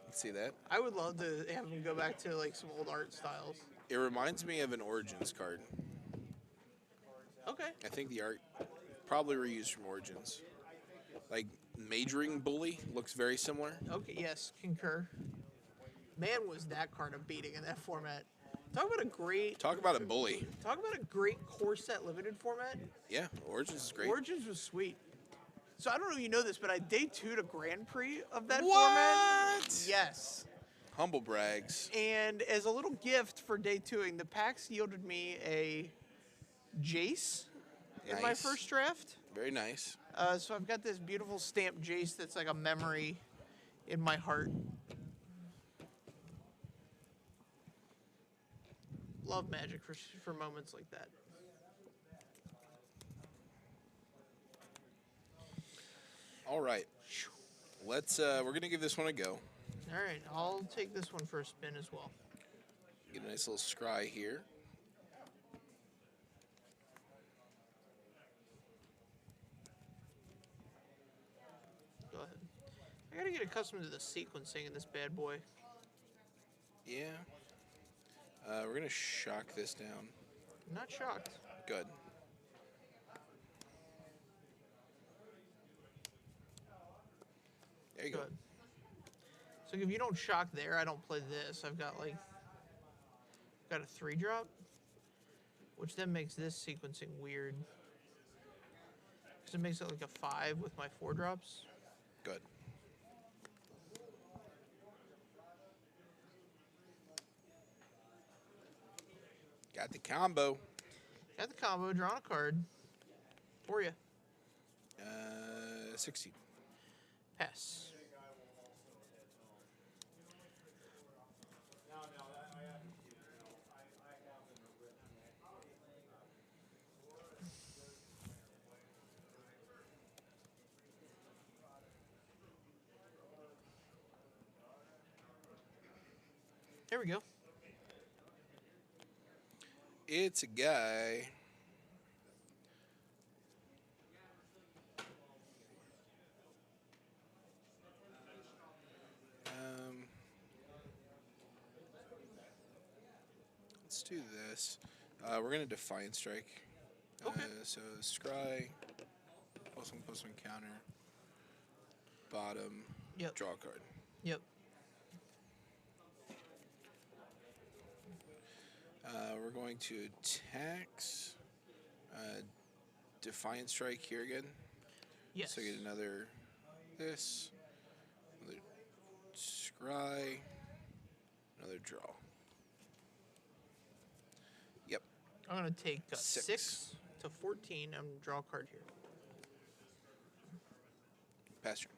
Let's see that. I would love to have him go back to like some old art styles. It reminds me of an Origins card. Okay. I think the art probably reused from Origins. Like Majoring Bully looks very similar. Okay. Yes. Concur. Man, was that card a beating in that format? Talk about a great. Talk about a bully. Talk about a great core set limited format. Yeah, Origins is great. Origins was sweet. So I don't know if you know this, but I day 2'd a Grand Prix of that What? format. Yes. Humble brags. And as a little gift for day 2ing, the packs yielded me a Jace in my Nice. first draft. Very nice. So I've got this beautiful stamped Jace that's like a memory in my heart. Love Magic for moments like that. All right. Let's we're gonna give this one a go. All right, I'll take this one for a spin as well. Get a nice little scry here. Go ahead. I gotta get accustomed to the sequencing in this bad boy. Yeah. We're gonna shock this down. Not shocked. Good. There you go. Good. So if you don't shock there, I don't play this. I've got like a 3-drop, which then makes this sequencing weird. Because it makes it like a 5 with my 4-drops. Good. Got the combo. Got the combo, drawn a card for you. 16. Pass. There we go. It's a guy. Let's do this. We're going to Defiant Strike. Okay. So scry, +1/+1 counter, bottom, Yep. draw a card. Yep. We're going to tax, Defiant Strike here again. Yes. So get another this, another scry, another draw. Yep. I'm gonna take 6. 6 to 14. I'm gonna draw a card here. Pass turn.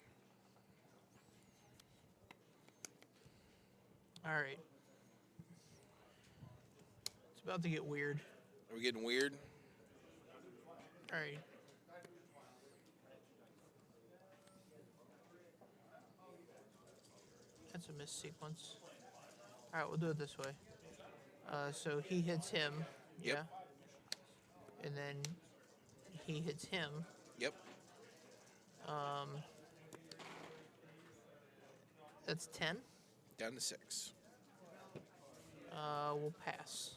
All right. It's about to get weird. Are we getting weird? All right. That's a missed sequence. All right, we'll do it this way. So he hits him. Yep. Yeah. And then he hits him. Yep. That's 10. Down to 6. We'll pass.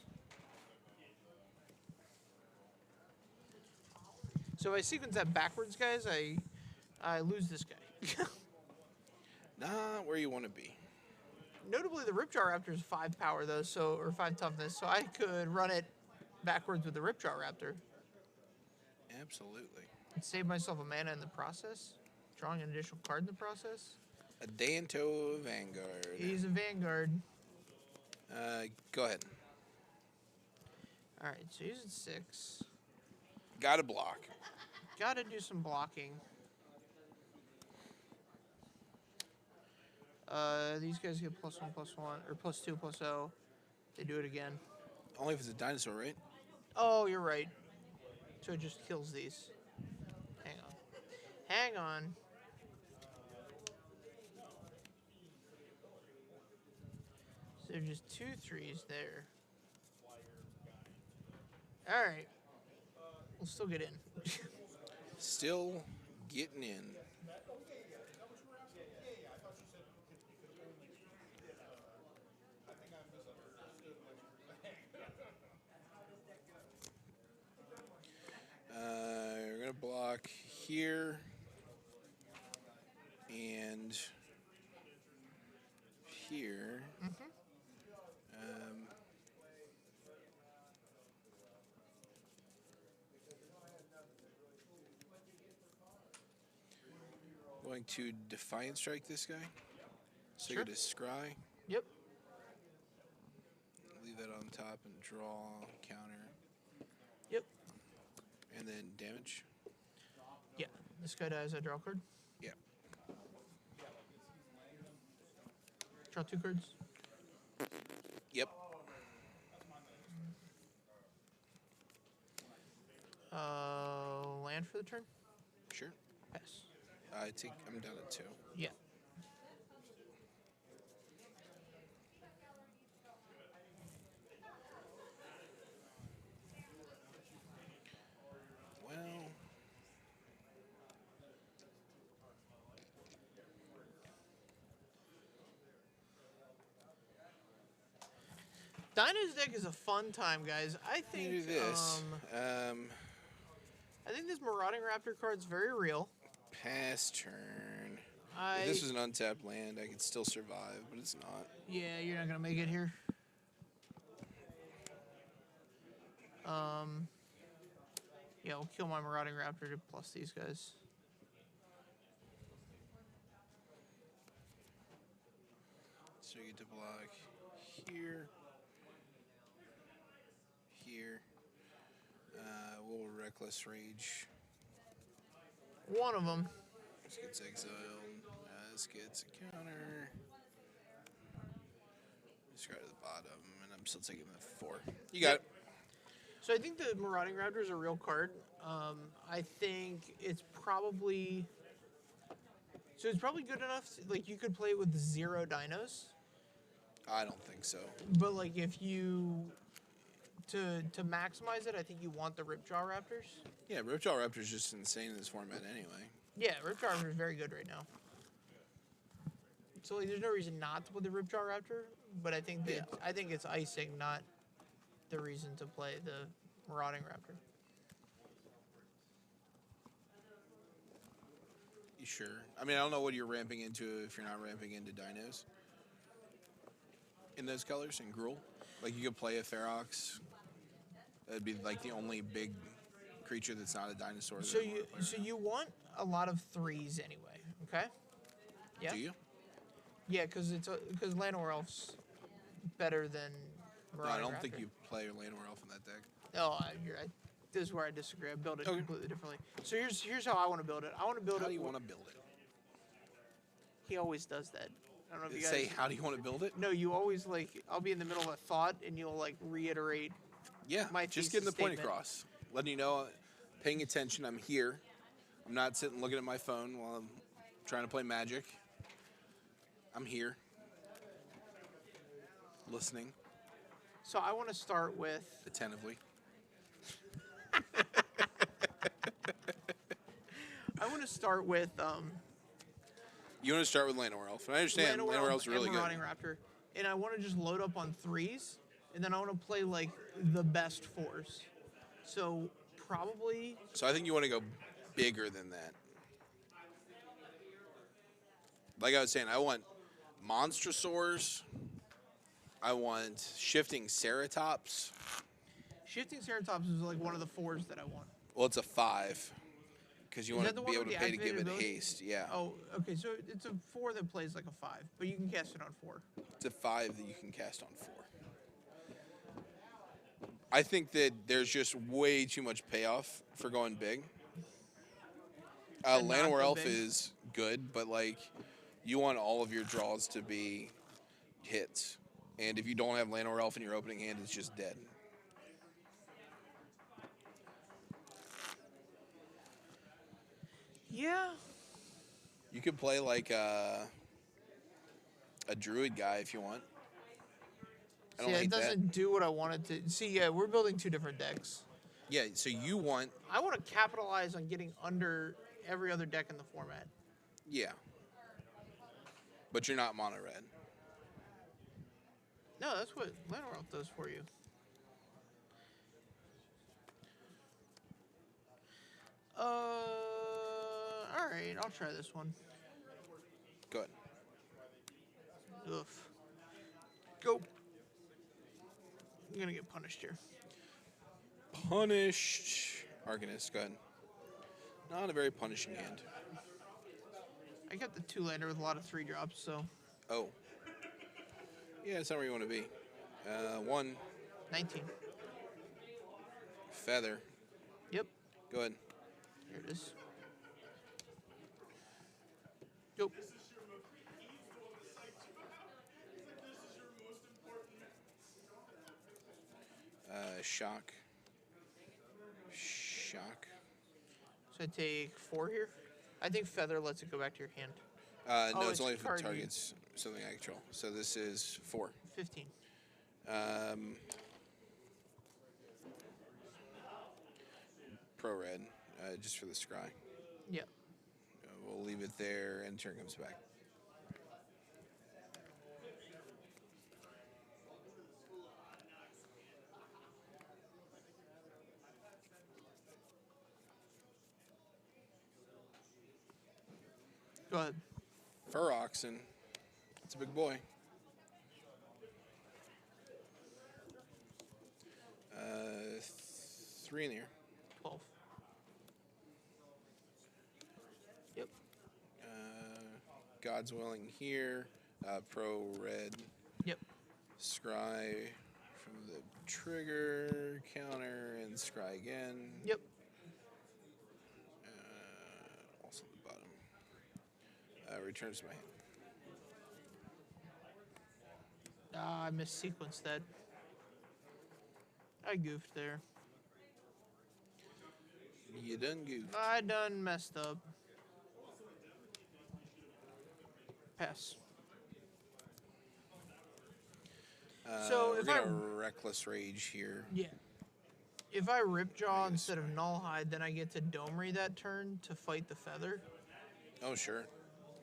So if I sequence that backwards, guys, I lose this guy. Not where you want to be. Notably, the Ripjaw Raptor is 5 power though, or 5 toughness, so I could run it backwards with the Ripjaw Raptor Absolutely. and save myself a mana in the process, drawing an additional card in the process. A Danto Vanguard. He's a Vanguard. Go ahead. All right, so he's at 6. Got to block. Got to do some blocking. These guys get +1/+1 or +2/+0. They do it again. Only if it's a dinosaur, right? Oh, you're right. So it just kills these. Hang on. Hang on. So there's just 2 3s there. All right. We'll still get in. Still getting in. We're going to block here and here. Going to Defiant Strike this guy. So Sure. get a scry. Yep. Leave that on top and draw, counter, Yep. and then damage. Yeah. This guy dies. I draw a card. Yeah. Draw 2 cards. Yep. Land for the turn. Sure. Pass. I'm down at 2. Yeah. Well, Dino's deck is a fun time, guys. I let me think do this. I think this Marauding Raptor card's very real. Pass turn. If this was an untapped land, I could still survive, but it's not. Yeah, you're not gonna make it here. Yeah, we'll kill my Marauding Raptor to plus these guys. So you get to block here, here. We'll Reckless Rage. One of them. This gets exiled. This gets a counter. Just go to the bottom, and I'm still taking the 4. You got it. So I think the Marauding Raptor is a real card. I think it's probably... So it's probably good enough, like, you could play it with 0 dinos. I don't think so. But, like, if you to maximize it, I think you want the Ripjaw Raptors. Yeah, Ripjaw Raptor's just insane in this format anyway. Yeah, Ripjaw Raptor is very good right now. So like, there's no reason not to play the Ripjaw Raptor, but I think that I think it's icing, not the reason to play the Marauding Raptor. You sure? I mean, I don't know what you're ramping into if you're not ramping into dinos. In those colors, in Gruul. Like, you could play a Ferox. That'd be, like, the only big creature that's not a dinosaur. So you want a lot of 3s anyway, okay? Yeah. Do you? Yeah, because Llanowar Elf's better than No, Marauding I don't Raptor. think you play Llanowar Elf in that deck. No, this is where I disagree. I build it Okay. completely differently. So here's how I want to build it. I want to build How it. do you want to build it? He always does that. I don't know if you guys Say, how do you want to build it? No, you always like. I'll be in the middle of a thought, and you'll like reiterate. Yeah, My just thesis getting the point statement. across. Letting you know, paying attention, I'm here. I'm not sitting looking at my phone while I'm trying to play Magic. I'm here. Listening So I want to start with. attentively. I want to start with You want to start with Llanowar Elf. And I understand Llanowar Elf's really and good. Marauding Raptor, and I want to just load up on 3s, and then I want to play like the best 4s. So probably. So I think you want to go bigger than that. Like I was saying, I want Monstrosaurs. I want Shifting Ceratops. Shifting Ceratops is like one of the 4s that I want. Well, it's a 5. Because you Is want that to the be one able with to the pay to give it activated ability? haste. Yeah. Oh, okay. So it's a 4 that plays like a 5, but you can cast it on 4. It's a 5 that you can cast on 4. I think that there's just way too much payoff for going big. And not Llanowar go Elf big. is good, but like you want all of your draws to be hits. And if you don't have Llanowar Elf in your opening hand, it's just dead. Yeah. You could play like a Druid guy if you want. I don't Yeah, it hate that. doesn't do what I wanted to. See, yeah, we're building 2 different decks. Yeah, so you want, I want to capitalize on getting under every other deck in the format. yeah. But you're not mono red. No, that's what Llanowar Elf does for you. All right, I'll try this one. Go ahead. Oof. Go. I'm gonna get punished here. Punished. Arcanist, go ahead. Not a very punishing hand. I got the 2-lander with a lot of 3-drops, so Oh. Yeah, it's not where you want to be. 1, 19. feather. Yep, Go ahead. here it is. Go. Shock. Shock. So I take 4 here. I think Feather lets it go back to your hand. No, Oh, it's it's only if it targeting. targets something I control. So this is 4. 15. Pro red, just for the scry. Yep. We'll leave it there, and turn comes back. Go ahead. Fur oxen. It's a big boy. Uh, 3 in the air. 12. Yep. God's willing here. Pro red. Yep. Scry from the trigger, counter, and scry again. Yep. Also at the bottom. Returns to my hand. Ah, I missequenced that. I goofed there. You done goofed. I done messed up. Pass. So We're if I gonna reckless rage here. yeah, if I Ripjaw instead of Nullhide, then I get to Domery that turn to fight the Feather, Oh sure.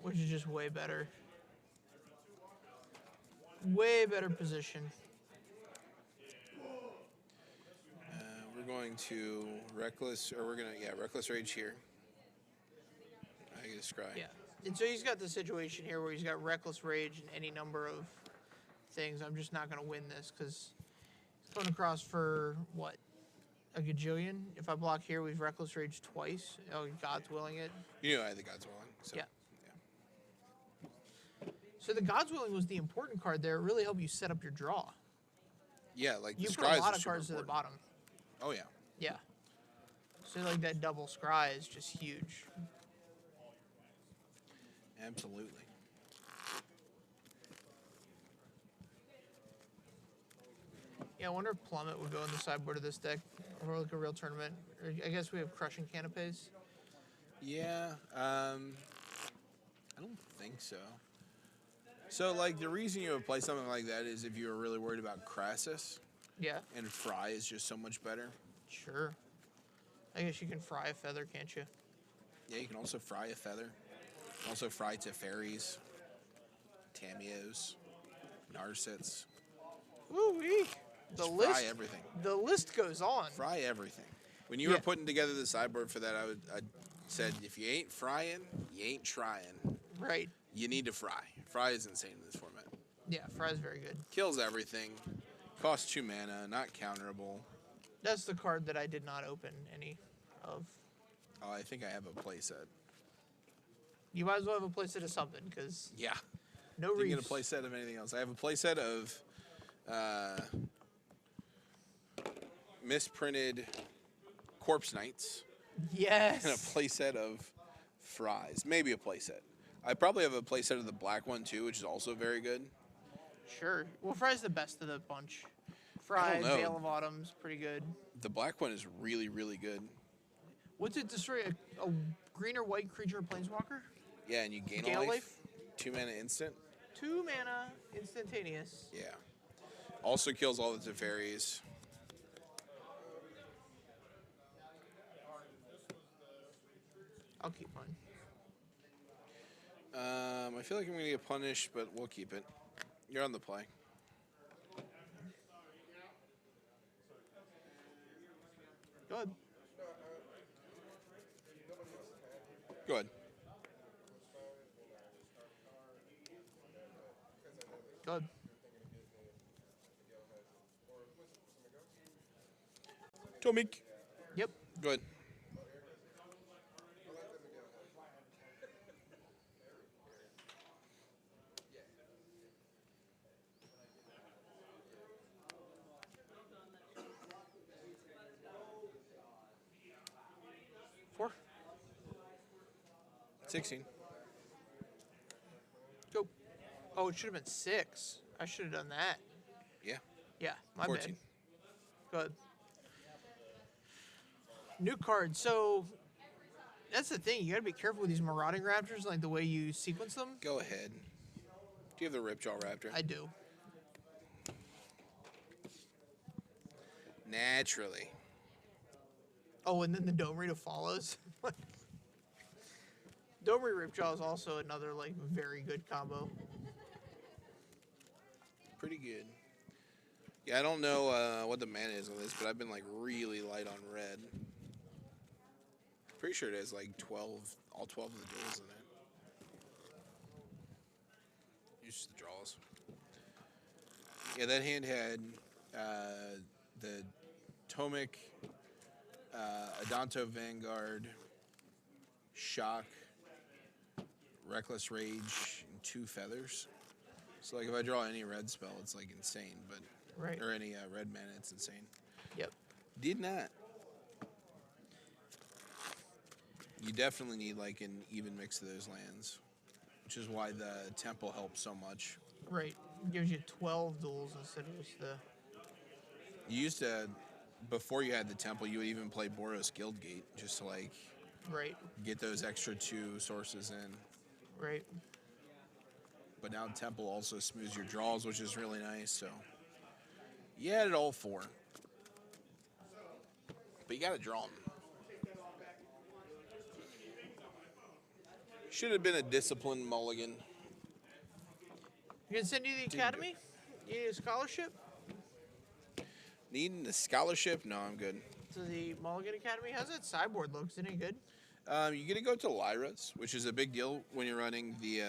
which is just way better. Way better position. We're going to reckless, or we're gonna reckless rage here. I get a scry. Yeah. And so he's got the situation here where he's got Reckless Rage and any number of things. I'm just not going to win this because he's going across for, what, a gajillion? If I block here, we've Reckless Rage twice. Oh, God's willing it. You know I had the God's willing. So, Yeah. So the God's Willing was the important card there. It really helped you set up your draw. Yeah, like You the put a scries lot are of super cards to the important. bottom. Oh yeah. Yeah. So like that double scry is just huge. Absolutely. Yeah, I wonder if Plummet would go in the sideboard of this deck or like a real tournament. Or I guess we have Crushing Canapes. Yeah. I don't think so. So like the reason you would play something like that is if you were really worried about Crassus, Yeah, and Fry is just so much better. sure. I guess you can fry a Feather, can't you? Yeah, you can also fry a Feather. Also fry Teferis, Tamios, Narsets. Woo-wee. The Just list, fry everything. the list goes on. Fry everything. When you Yeah. were putting together the sideboard for that, I said, if you ain't frying, you ain't trying. Right. You need to fry. Fry is insane in this format. Yeah, fry's very good. Kills everything. Costs 2 mana, not counterable. That's the card that I did not open any of. Oh, I think I have a playset. You might as well have a playset of something, because Yeah. no Didn't get a reefs. playset of anything else. I have a playset of misprinted Corpse Knights Yes. and a playset of Fries. Maybe a playset. I probably have a playset of the black one too, which is also very good. Sure. Well, fry's the best of the bunch. Fry, know. Veil of Autumn's pretty good. The black one is really, really good. What's it destroy? A green or white creature or planeswalker? Yeah, and you gain Gale a life. life? 2 mana instant. 2 mana, instantaneous. Yeah. Also kills all the Teferis. I'll keep mine. I feel like I'm going to get punished, but we'll keep it. You're on the play. Go ahead. Go ahead. Go ahead. Tomik. Yep. Go ahead. Four. 16. Go. Oh, it should have been 6. I should have done that. Yeah. Yeah, my 14. bad. Go ahead. New card. So that's the thing. You got to be careful with these marauding raptors, like the way you sequence them. Go ahead. Do you have the Ripjaw Raptor? I do. Naturally. Oh, and then the Domerita follows. Domery Ripjaw is also another like very good combo. Pretty good. Yeah, I don't know what the mana is on this, but I've been like really light on red. Pretty sure it has like 12, all 12 of the duels in it. Use the draws. Yeah, that hand had the Tomic, Adanto Vanguard, Shock, Reckless Rage, and 2 Feathers. So like if I draw any red spell, it's like insane, but Right. or any red mana, it's insane. Yep. Did not. You definitely need like an even mix of those lands, which is why the temple helps so much. Right. Gives you 12 duels instead of just the. You used to, before you had the temple, you would even play Boros Guildgate just to like Right. get those extra 2 sources in. Right. But now temple also smooths your draws, which is really nice. So You had it all 4. But you got to draw them. Should have been a disciplined mulligan. You can send you the academy? You need a scholarship? Needing a scholarship? No, I'm good. To the Mulligan Academy? How's that sideboard look? Is it any good? You get to go to Lyra's, which is a big deal when you're running the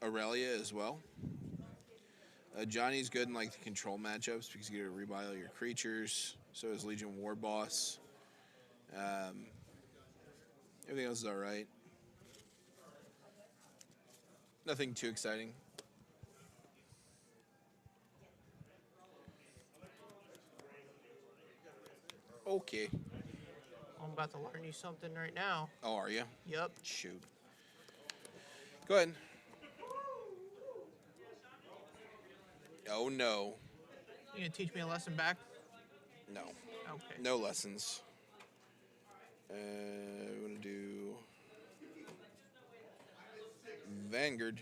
Aurelia as well. Johnny's good in like the control matchups because you get to rebuy all your creatures. So is Legion War Boss. Everything else is all right. Nothing too exciting. Okay. I'm about to learn you something right now. Oh, are you? Yep. Shoot. Go ahead. Oh, no. You gonna teach me a lesson back? No. Okay. No lessons. We're going to do Vanguard.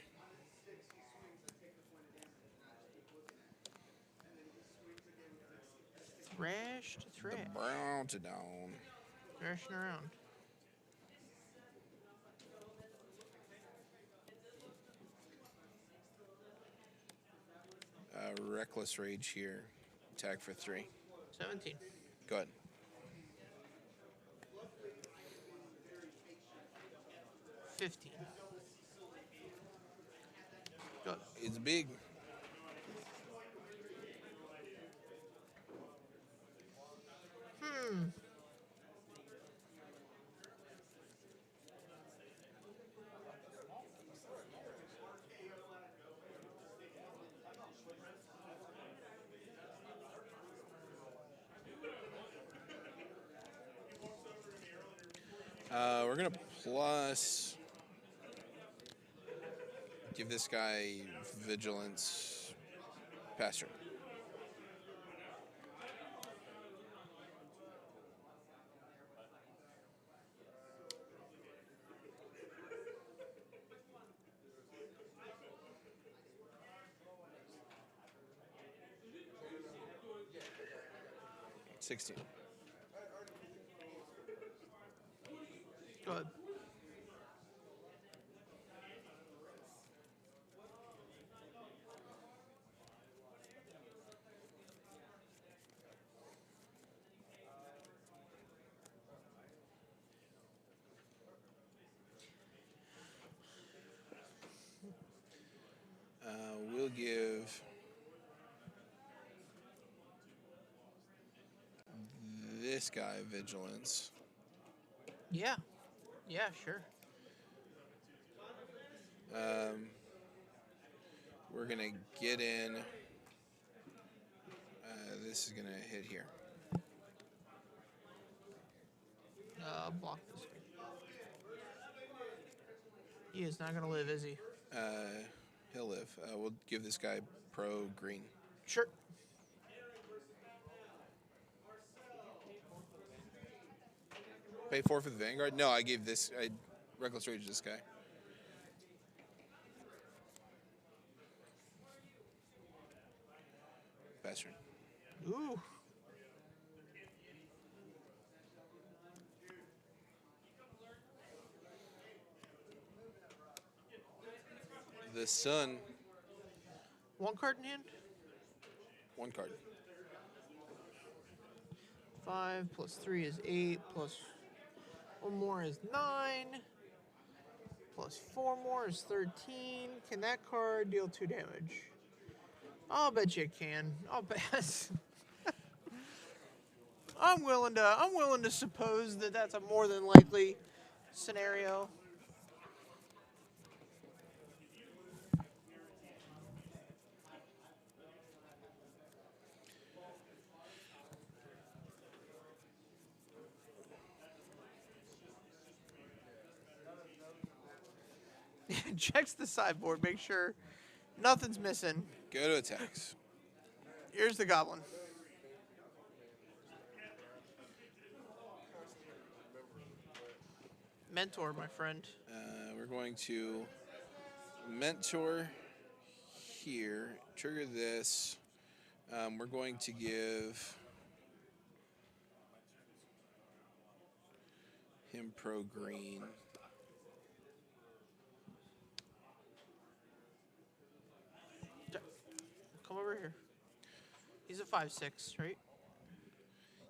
Thrash to thrash. The brown to down. Thrashing around. Reckless Rage here. Attack for 3. 17. Go ahead. $15. Go. It's big. We're going to plus... Give this guy Vigilance. Pass turn. $16. Go ahead. We'll give this guy Vigilance. Yeah. Yeah, sure. We're going to get in. This is going to hit here. Block this guy. He is not gonna live, is he? He'll live. We'll give this guy Pro Green. Sure. Pay 4 for the Vanguard? No, I gave this. I Reckless Rage this guy. Bastard. Ooh. The Sun. 1 card in hand. 1 card. 5 plus 3 is 8. Plus 1 more is 9. Plus 4 more is 13. Can that card deal 2 damage? I'll bet you it can. I'll bet. I'm willing to suppose that that's a more than likely scenario. Checks the sideboard, make sure nothing's missing. Go to attacks. Here's the goblin. Mentor, my friend. We're going to Mentor here. Trigger this. We're going to give him Pro Green. Come over here. He's a 5'6", right?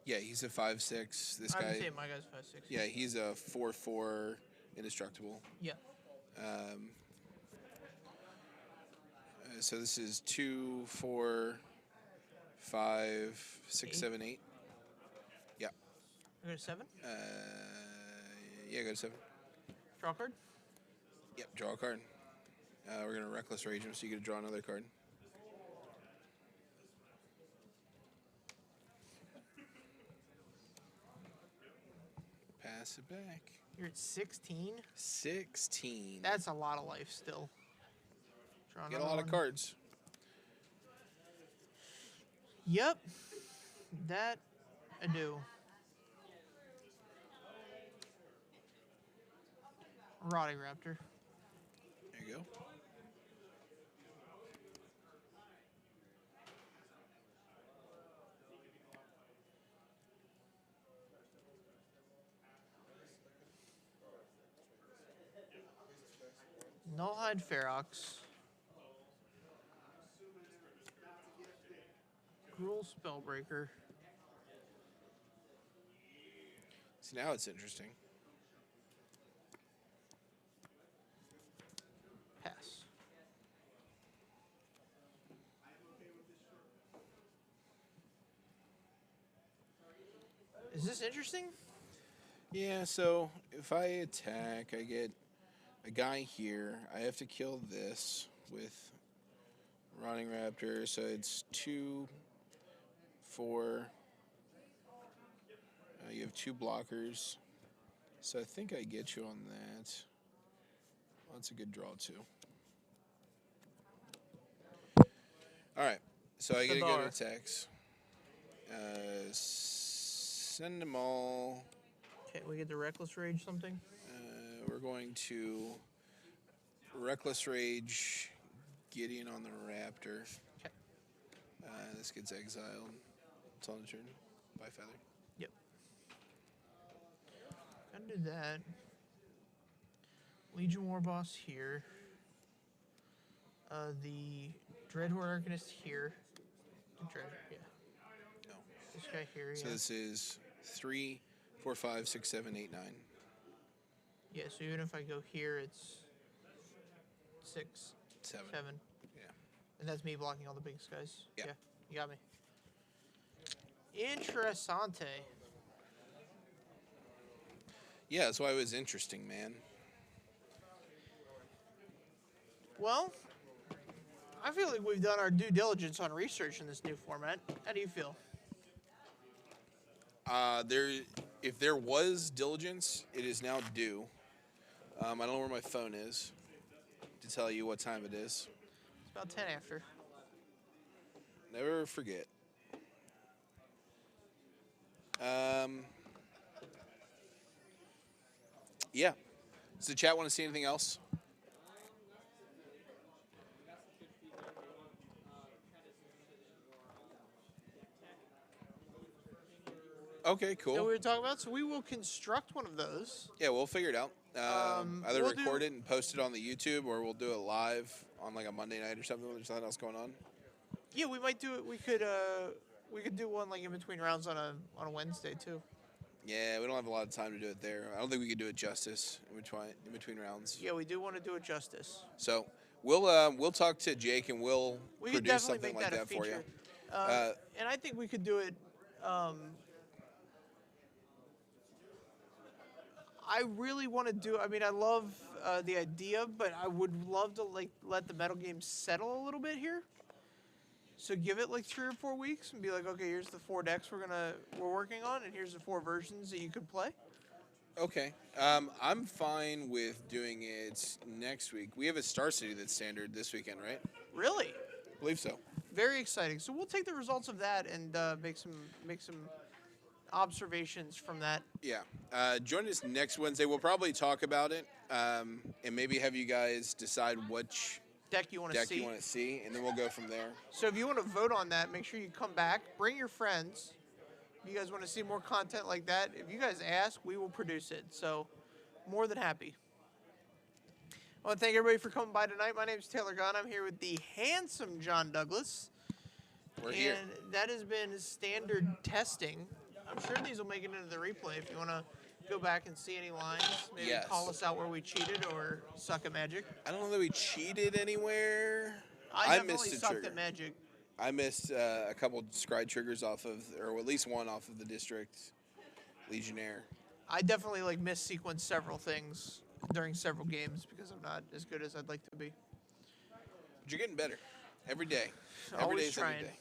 Yeah, he's a 5'6". This I'm guy, saying my guy's 5'6". yeah, he's a 4'4", indestructible. Yeah. So this is 2, 4, 5, 6, Eight. 7, 8. Yeah. I got a 7. Yeah, go to 7. Draw card. Yep, draw a card. We're going to Reckless Rage him, so you get to draw another card. Pass it back. You're at 16. 16. That's a lot of life still. Draw Get a another lot of one. cards. Yep. That I do. Rotting Raptor. There you go. Nullhide Ferox. Gruul Spellbreaker. See, now it's interesting. Pass. Is this interesting? Yeah, so if I attack, I get a guy here. I have to kill this with Rotting Raptor, so it's 2, 4. You have 2 blockers. So I think I get you on that. Well, that's a good draw, too. Alright, so I get to go to Sadar. attacks. Send them all. Okay, we get the Reckless Rage something. We're going to Reckless Rage Gideon on the Raptor. Okay. This gets exiled. It's on the turn by Feather. Yep. Gotta do that. Legion War Boss here. The Dreadhorde Arcanist here. Yeah. No. This guy here, So yeah. this is 3, 4, 5, 6, 7, 8, 9. Yeah, so even if I go here, it's 6, 7. 7. Yeah. And that's me blocking all the big guys. Yeah. You got me. Interessante. Yeah, that's why it was interesting, man. Well, I feel like we've done our due diligence on research in this new format. How do you feel? If there was diligence, it is now due. I don't know where my phone is to tell you what time it is. It's about 10 after. Never forget. Yeah. Does the chat want to see anything else? Okay, That cool. we were talking about, so we will construct one of those. Yeah, we'll figure it out. Either we'll record it and post it on the YouTube, or we'll do it live on like a Monday night or something when there's nothing else going on. Yeah, we might do it. We could do one like in between rounds on a Wednesday too. Yeah, we don't have a lot of time to do it there. I don't think we could do it justice in between rounds. Yeah, we do want to do it justice. So we'll talk to Jake and we'll We could produce definitely something make like that a that for you. feature. And I think we could do it. I really want to do. I mean, I love the idea, but I would love to like let the metal game settle a little bit here. So give it like 3 or 4 weeks and be like, okay, here's the 4 decks we're working on, and here's the 4 versions that you could play. Okay. I'm fine with doing it next week. We have a Star City that's standard this weekend, right? Really, I believe so. very exciting. So we'll take the results of that and make some observations from that. Yeah. Join us next Wednesday. We'll probably talk about it and maybe have you guys decide which deck you want to deck see. you want to see, and then we'll go from there. So if you want to vote on that, make sure you come back. Bring your friends. If you guys want to see more content like that, if you guys ask, we will produce it. So more than happy. I want to thank everybody for coming by tonight. My name is Taylor Gunn. I'm here with the handsome John Douglas. We're here. And that has been standard testing. I'm sure these will make it into the replay if you want to go back and see any lines. Maybe Yes. call us out where we cheated or suck at magic. I don't know that we cheated anywhere. I missed definitely a sucked trigger. at magic. I missed a couple scry triggers off of, or at least one off of the district Legionnaire. I definitely missequenced several things during several games because I'm not as good as I'd like to be. But you're getting better every day. Every Always day is every trying. day.